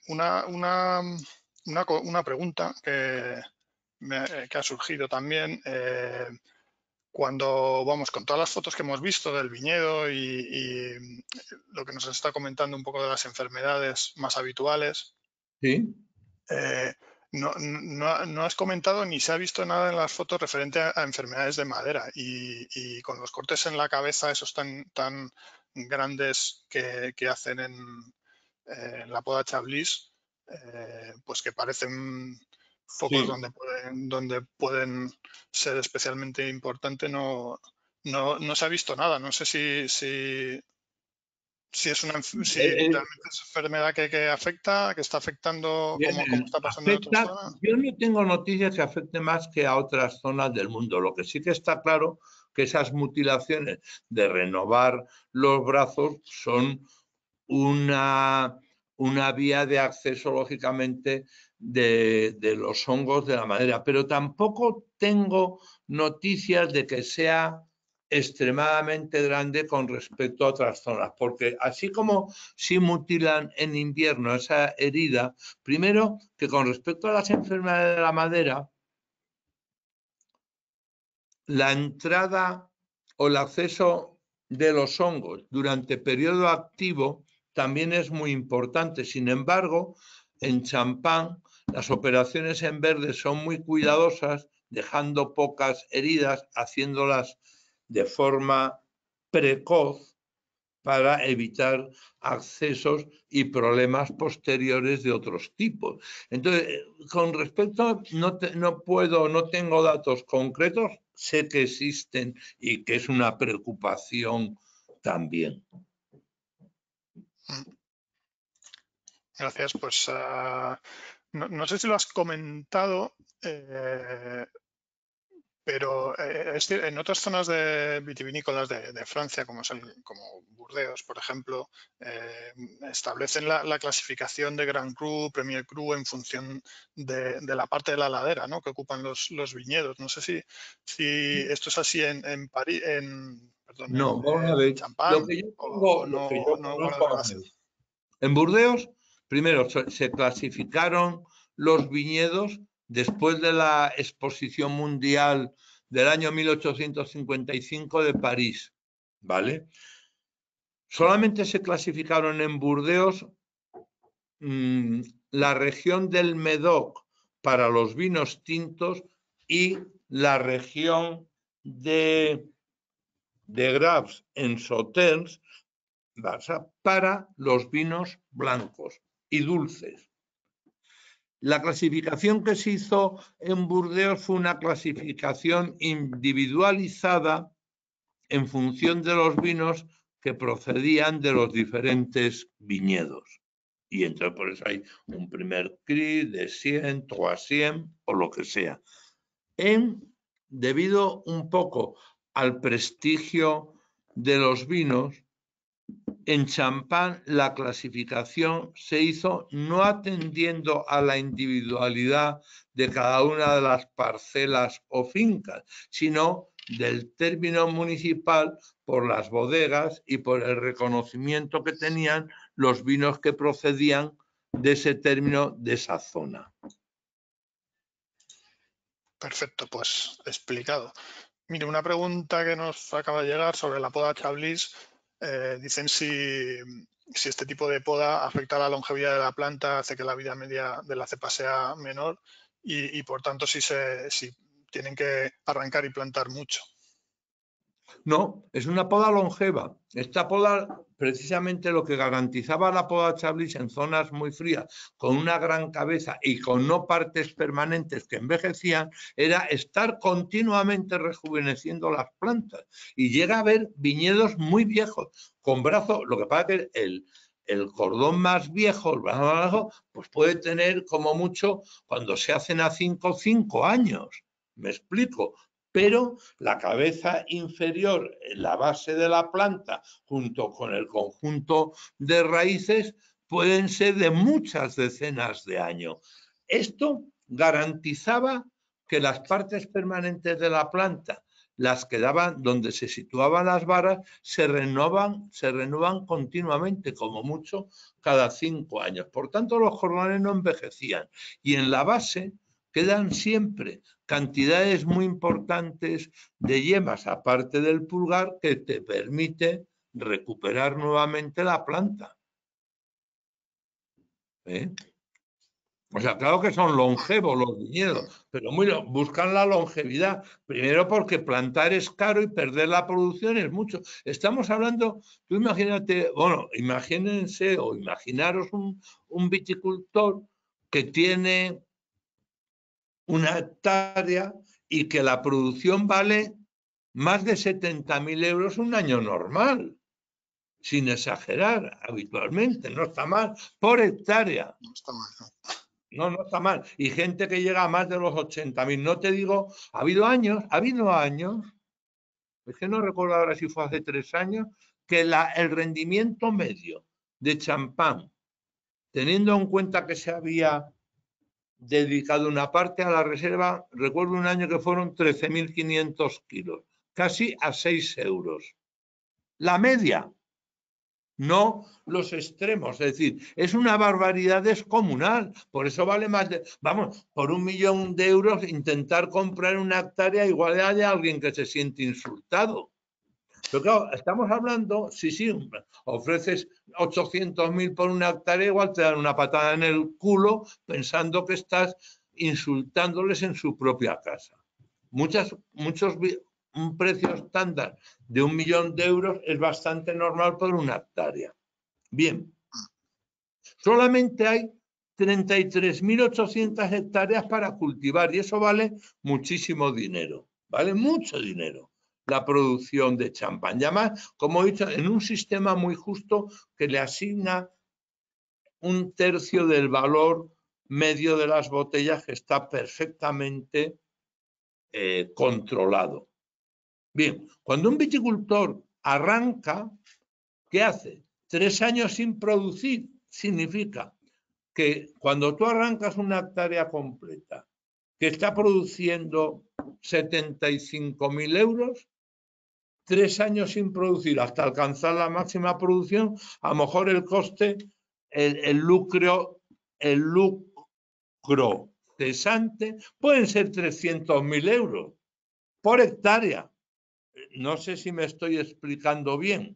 Speaker 1: Una pregunta que ha surgido también. Cuando vamos con todas las fotos que hemos visto del viñedo y lo que nos está comentando un poco de las enfermedades más habituales,
Speaker 2: ¿Sí?
Speaker 1: no has comentado ni se ha visto nada en las fotos referente a enfermedades de madera y con los cortes en la cabeza, esos tan grandes que hacen en la poda Chablis, pues que parecen focos
Speaker 2: Sí.
Speaker 1: donde pueden ser especialmente importantes. No se ha visto nada. No sé si realmente es enfermedad que afecta, que está afectando como está pasando en otras
Speaker 2: Afecta,
Speaker 1: zonas.
Speaker 2: yo no tengo noticias que afecte más que a otras zonas del mundo. Lo que sí que está claro que esas mutilaciones de renovar los brazos son una vía de acceso, lógicamente, de los hongos de la madera. Pero tampoco tengo noticias de que sea extremadamente grande con respecto a otras zonas, porque así como si mutilan en invierno esa herida, primero que con respecto a las enfermedades de la madera, la entrada o el acceso de los hongos durante periodo activo también es muy importante. Sin embargo, en champán las operaciones en verde son muy cuidadosas, dejando pocas heridas, haciéndolas de forma precoz para evitar accesos y problemas posteriores de otros tipos. Entonces, con respecto, no tengo datos concretos, sé que existen y que es una preocupación también.
Speaker 1: Gracias. Pues no sé si lo has comentado, pero en otras zonas vitivinícolas de Francia, como Burdeos, por ejemplo, establecen la clasificación de Grand Cru, Premier Cru, en función de la parte de la ladera, ¿no?, que ocupan los viñedos. No sé si esto es así en París,
Speaker 2: No, vamos a ver,
Speaker 1: Champán, o
Speaker 2: lo que yo
Speaker 1: no guarda
Speaker 2: conozco,
Speaker 1: relación.
Speaker 2: en Burdeos, primero se clasificaron los viñedos después de la exposición mundial del año 1855 de París, ¿vale? Solamente se clasificaron en Burdeos la región del Médoc para los vinos tintos y la región de Graves en Sauternes para los vinos blancos y dulces. La clasificación que se hizo en Burdeos fue una clasificación individualizada en función de los vinos que procedían de los diferentes viñedos. Y entonces por eso hay un primer cri, de 100, Troisième o lo que sea. Debido un poco al prestigio de los vinos, en champán la clasificación se hizo no atendiendo a la individualidad de cada una de las parcelas o fincas, sino del término municipal por las bodegas y por el reconocimiento que tenían los vinos que procedían de ese término, de esa zona.
Speaker 1: Perfecto, pues explicado. Mire, una pregunta que nos acaba de llegar sobre la poda Chablis. Dicen si este tipo de poda afecta a la longevidad de la planta, hace que la vida media de la cepa sea menor y por tanto si tienen que arrancar y plantar mucho.
Speaker 2: No, es una poda longeva. Esta poda, precisamente lo que garantizaba la poda Chablis en zonas muy frías, con una gran cabeza y con no partes permanentes que envejecían, era estar continuamente rejuveneciendo las plantas. Y llega a haber viñedos muy viejos, con brazos, lo que pasa que el cordón más viejo, el brazo más viejo, pues puede tener como mucho, cuando se hacen a 5 años. ¿Me explico? Pero la cabeza inferior, la base de la planta, junto con el conjunto de raíces, pueden ser de muchas decenas de años. Esto garantizaba que las partes permanentes de la planta, las que daban donde se situaban las varas, se renuevan continuamente, como mucho cada 5 años. Por tanto, los cordones no envejecían. Y en la base quedan siempre cantidades muy importantes de yemas, aparte del pulgar, que te permite recuperar nuevamente la planta. ¿Eh? O sea, claro que son longevos los viñedos, pero buscan la longevidad. Primero porque plantar es caro y perder la producción es mucho. Estamos hablando, tú imagínate, bueno, imagínense o imaginaros un viticultor que tiene una hectárea y que la producción vale más de 70.000 euros un año normal, sin exagerar, habitualmente, no está mal, por hectárea.
Speaker 1: No está mal, ¿no?
Speaker 2: No, no está mal. Y gente que llega a más de los 80.000. No te digo, ha habido años, es que no recuerdo ahora si fue hace 3 años, que el rendimiento medio de champán, teniendo en cuenta que se había dedicado una parte a la reserva, recuerdo un año que fueron 13.500 kilos, casi a 6 euros. La media, no los extremos, es decir, es una barbaridad descomunal, por eso vale más vamos, por 1 millón de euros intentar comprar una hectárea, igual hay alguien que se siente insultado. Pero claro, estamos hablando, sí, ofreces 800.000 por una hectárea, igual te dan una patada en el culo pensando que estás insultándoles en su propia casa. Un precio estándar de 1 millón de euros es bastante normal por una hectárea. Bien, solamente hay 33.800 hectáreas para cultivar y eso vale muchísimo dinero, vale mucho dinero la producción de champán. Y además, como he dicho, en un sistema muy justo que le asigna 1/3 del valor medio de las botellas, que está perfectamente controlado. Bien, cuando un viticultor arranca, ¿qué hace? 3 años sin producir significa que cuando tú arrancas una hectárea completa que está produciendo 75.000 euros, 3 años sin producir hasta alcanzar la máxima producción, a lo mejor el coste, el lucro cesante pueden ser 300.000 euros por hectárea. No sé si me estoy explicando bien.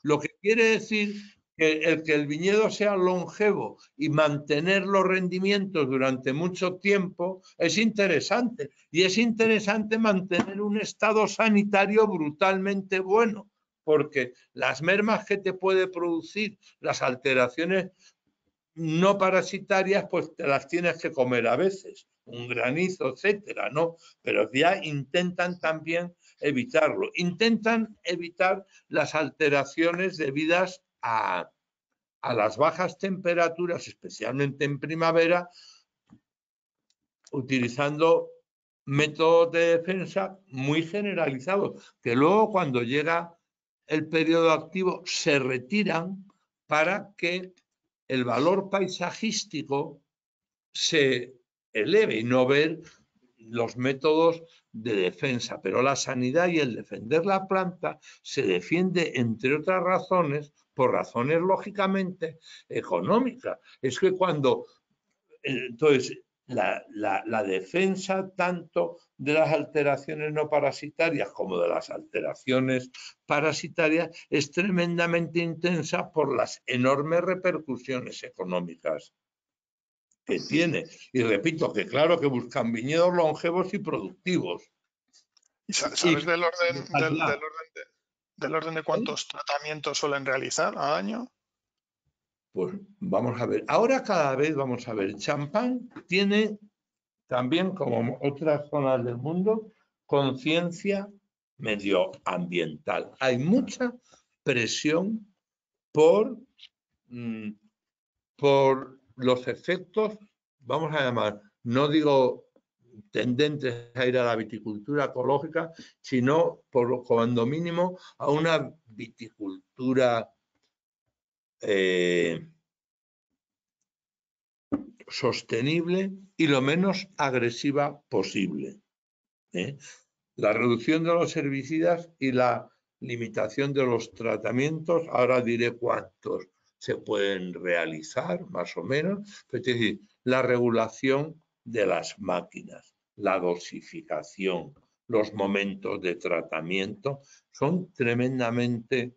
Speaker 2: Lo que quiere decir que el viñedo sea longevo y mantener los rendimientos durante mucho tiempo es interesante. Y es interesante mantener un estado sanitario brutalmente bueno, porque las mermas que te puede producir, las alteraciones no parasitarias, pues te las tienes que comer a veces, un granizo, etcétera, ¿no? Pero ya intentan también evitarlo. Intentan evitar las alteraciones debidas a las bajas temperaturas, especialmente en primavera, utilizando métodos de defensa muy generalizados, que luego cuando llega el periodo activo se retiran para que el valor paisajístico se eleve y no ver los métodos de defensa. Pero la sanidad y el defender la planta se defiende, entre otras razones, por razones lógicamente económicas. Es que cuando, entonces, la defensa tanto de las alteraciones no parasitarias como de las alteraciones parasitarias es tremendamente intensa por las enormes repercusiones económicas que tiene. Y repito que claro que buscan viñedos longevos y productivos.
Speaker 1: ¿Y sabes
Speaker 2: Y
Speaker 1: del orden,
Speaker 2: de calidad.
Speaker 1: del orden de
Speaker 2: ¿Eh?
Speaker 1: cuántos tratamientos suelen realizar al año?
Speaker 2: Pues vamos a ver. Ahora cada vez vamos a ver. Champán tiene también, como otras zonas del mundo, conciencia medioambiental. Hay mucha presión por, mm, por los efectos, vamos a llamar, no digo tendentes a ir a la viticultura ecológica, sino por cuando mínimo a una viticultura sostenible y lo menos agresiva posible, ¿eh? La reducción de los herbicidas y la limitación de los tratamientos, ahora diré cuántos se pueden realizar, más o menos, es decir, la regulación de las máquinas, la dosificación, los momentos de tratamiento, son tremendamente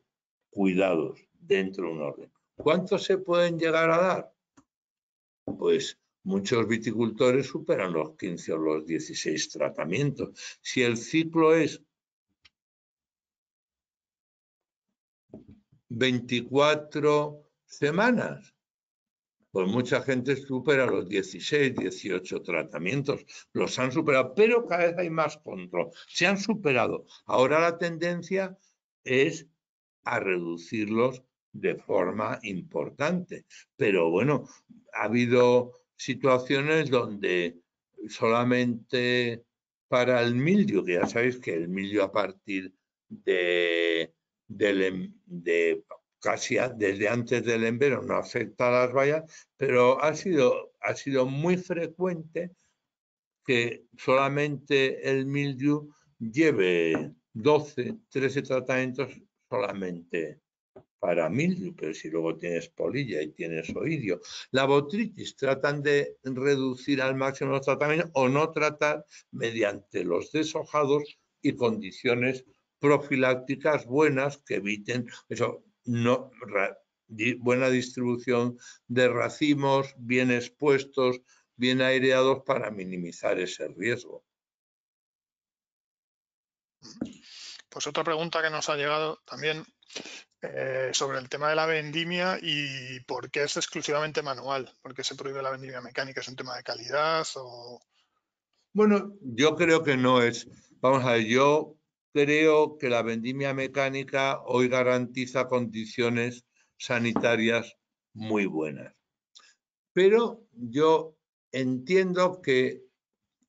Speaker 2: cuidados dentro de un orden. ¿Cuántos se pueden llegar a dar? Pues muchos viticultores superan los 15 o los 16 tratamientos. Si el ciclo es 24 semanas, pues mucha gente supera los 16, 18 tratamientos. Los han superado, pero cada vez hay más control. Se han superado. Ahora la tendencia es a reducirlos de forma importante. Pero bueno, ha habido situaciones donde solamente para el mildio, que ya sabéis que el mildio a partir de casi desde antes del invierno no afecta a las bayas, pero ha sido muy frecuente que solamente el mildiu lleve 12, 13 tratamientos solamente para mildiu, pero si luego tienes polilla y tienes oidio. La botritis tratan de reducir al máximo los tratamientos o no tratar mediante los deshojados y condiciones profilácticas buenas que eviten eso, no, buena distribución de racimos, bien expuestos, bien aireados para minimizar ese riesgo.
Speaker 1: Pues otra pregunta que nos ha llegado también sobre el tema de la vendimia y por qué es exclusivamente manual, por qué se prohíbe la vendimia mecánica, ¿es un tema de calidad o...?
Speaker 2: Bueno, yo creo que no es. Vamos a ver, yo creo que la vendimia mecánica hoy garantiza condiciones sanitarias muy buenas. Pero yo entiendo que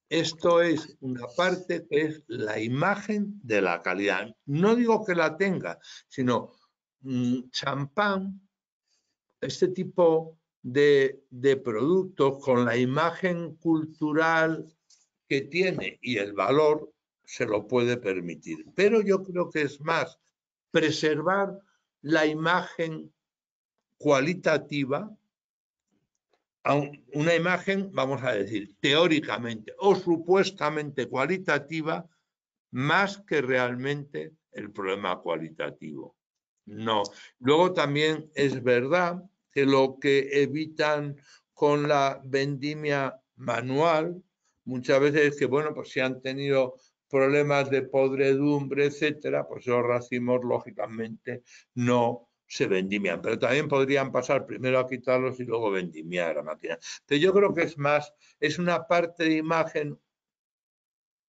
Speaker 2: esto es una parte que es la imagen de la calidad. No digo que la tenga, sino champán, este tipo de productos con la imagen cultural que tiene y el valor se lo puede permitir. Pero yo creo que es más preservar la imagen cualitativa, una imagen, vamos a decir, teóricamente o supuestamente cualitativa, más que realmente el problema cualitativo. No. Luego también es verdad que lo que evitan con la vendimia manual muchas veces es que, bueno, pues si han tenido problemas de podredumbre, etcétera, pues los racimos lógicamente no se vendimian, pero también podrían pasar primero a quitarlos y luego vendimiar a máquina. Pero yo creo que es más, es una parte de imagen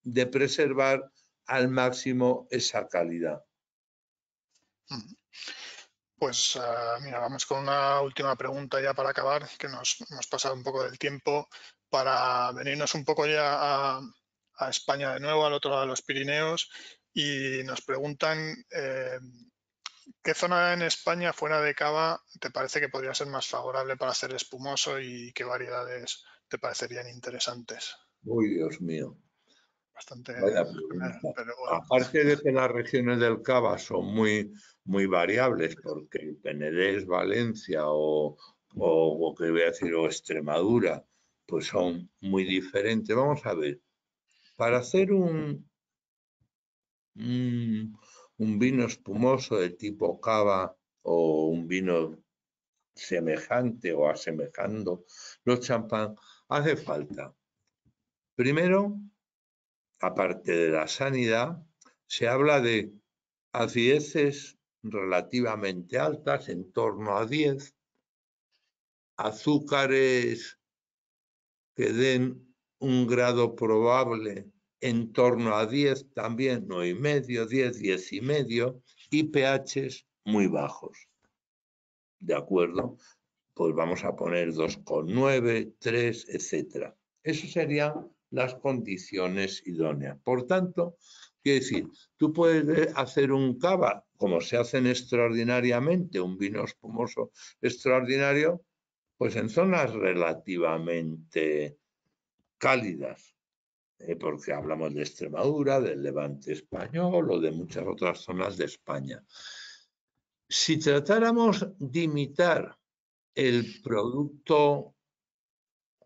Speaker 2: de preservar al máximo esa calidad.
Speaker 1: Pues mira, vamos con una última pregunta ya para acabar, que nos hemos pasado un poco del tiempo, para venirnos un poco ya a España de nuevo, al otro lado de los Pirineos, y nos preguntan ¿qué zona en España fuera de cava te parece que podría ser más favorable para hacer espumoso y qué variedades te parecerían interesantes?
Speaker 2: Uy, Dios mío,
Speaker 1: Bastante
Speaker 2: vaya
Speaker 1: general,
Speaker 2: pregunta.
Speaker 1: pero bueno.
Speaker 2: Aparte de que las regiones del Cava son muy variables, porque el Penedés, Valencia o que voy a decir, o Extremadura, pues son muy diferentes. Vamos a ver, para hacer un vino espumoso de tipo cava o un vino semejante o asemejando los champán, hace falta, primero, aparte de la sanidad, se habla de acideces relativamente altas, en torno a 10, azúcares que den un grado probable en torno a 10 también, 9,5, 10, 10,5, y pHs muy bajos. ¿De acuerdo? Pues vamos a poner 2,9, 3, etc. Esas serían las condiciones idóneas. Por tanto, quiere decir, tú puedes hacer un cava, como se hacen extraordinariamente, un vino espumoso extraordinario, pues en zonas relativamente cálidas, porque hablamos de Extremadura, del Levante español o de muchas otras zonas de España. Si tratáramos de imitar el producto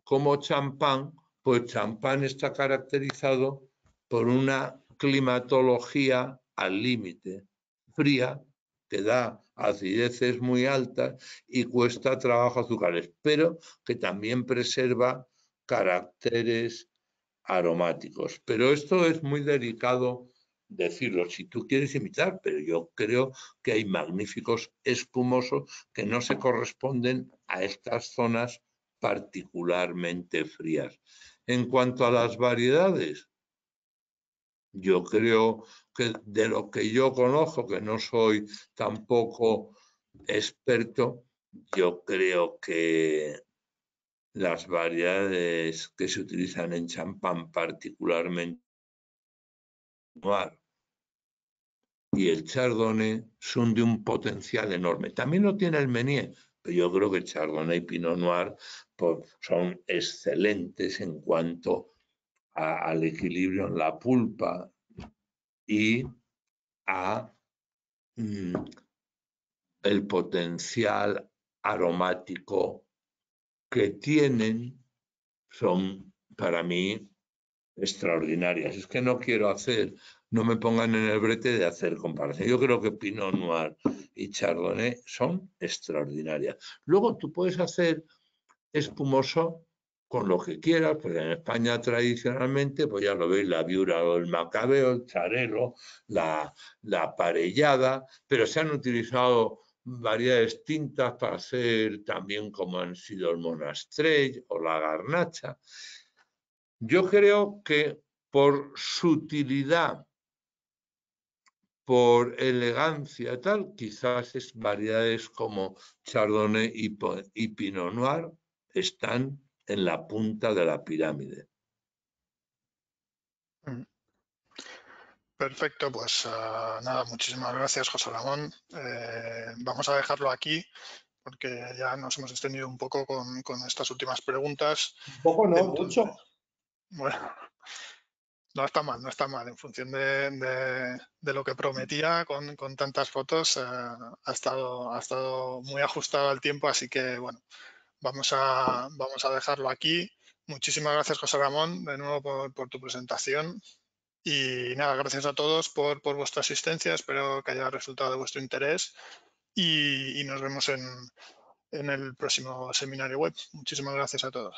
Speaker 2: como champán, pues champán está caracterizado por una climatología al límite, fría, que da acideces muy altas y cuesta trabajo azúcares, pero que también preserva caracteres aromáticos. Pero esto es muy delicado decirlo, si tú quieres imitar, pero yo creo que hay magníficos espumosos que no se corresponden a estas zonas particularmente frías. En cuanto a las variedades, yo creo que de lo que yo conozco, que no soy tampoco experto, yo creo que las variedades que se utilizan en champán, particularmente Noir y el Chardonnay, son de un potencial enorme. También lo tiene el Meunier, pero yo creo que el Chardonnay y Pinot Noir pues, son excelentes en cuanto al equilibrio en la pulpa y a el potencial aromático que tienen. Son para mí extraordinarias. Es que no quiero no me pongan en el brete de hacer comparación. Yo creo que Pinot Noir y Chardonnay son extraordinarias. Luego tú puedes hacer espumoso con lo que quieras, pues en España tradicionalmente, pues ya lo veis, la viura o el macabeo, el charelo, la parellada, pero se han utilizado variedades tintas para hacer también como han sido el monastrell o la garnacha. Yo creo que por sutilidad, por elegancia tal, quizás es variedades como Chardonnay y Pinot Noir están en la punta de la pirámide.
Speaker 1: Perfecto, pues nada, muchísimas gracias, José Ramón. Vamos a dejarlo aquí porque ya nos hemos extendido un poco con estas últimas preguntas.
Speaker 2: Un poco no,
Speaker 1: Entonces,
Speaker 2: mucho.
Speaker 1: bueno, no está mal, no está mal. En función de lo que prometía con tantas fotos, ha estado muy ajustado al tiempo, así que bueno, vamos a dejarlo aquí. Muchísimas gracias, José Ramón, de nuevo por tu presentación. Y nada, gracias a todos por vuestra asistencia. Espero que haya resultado de vuestro interés y nos vemos en el próximo seminario web. Muchísimas gracias a todos.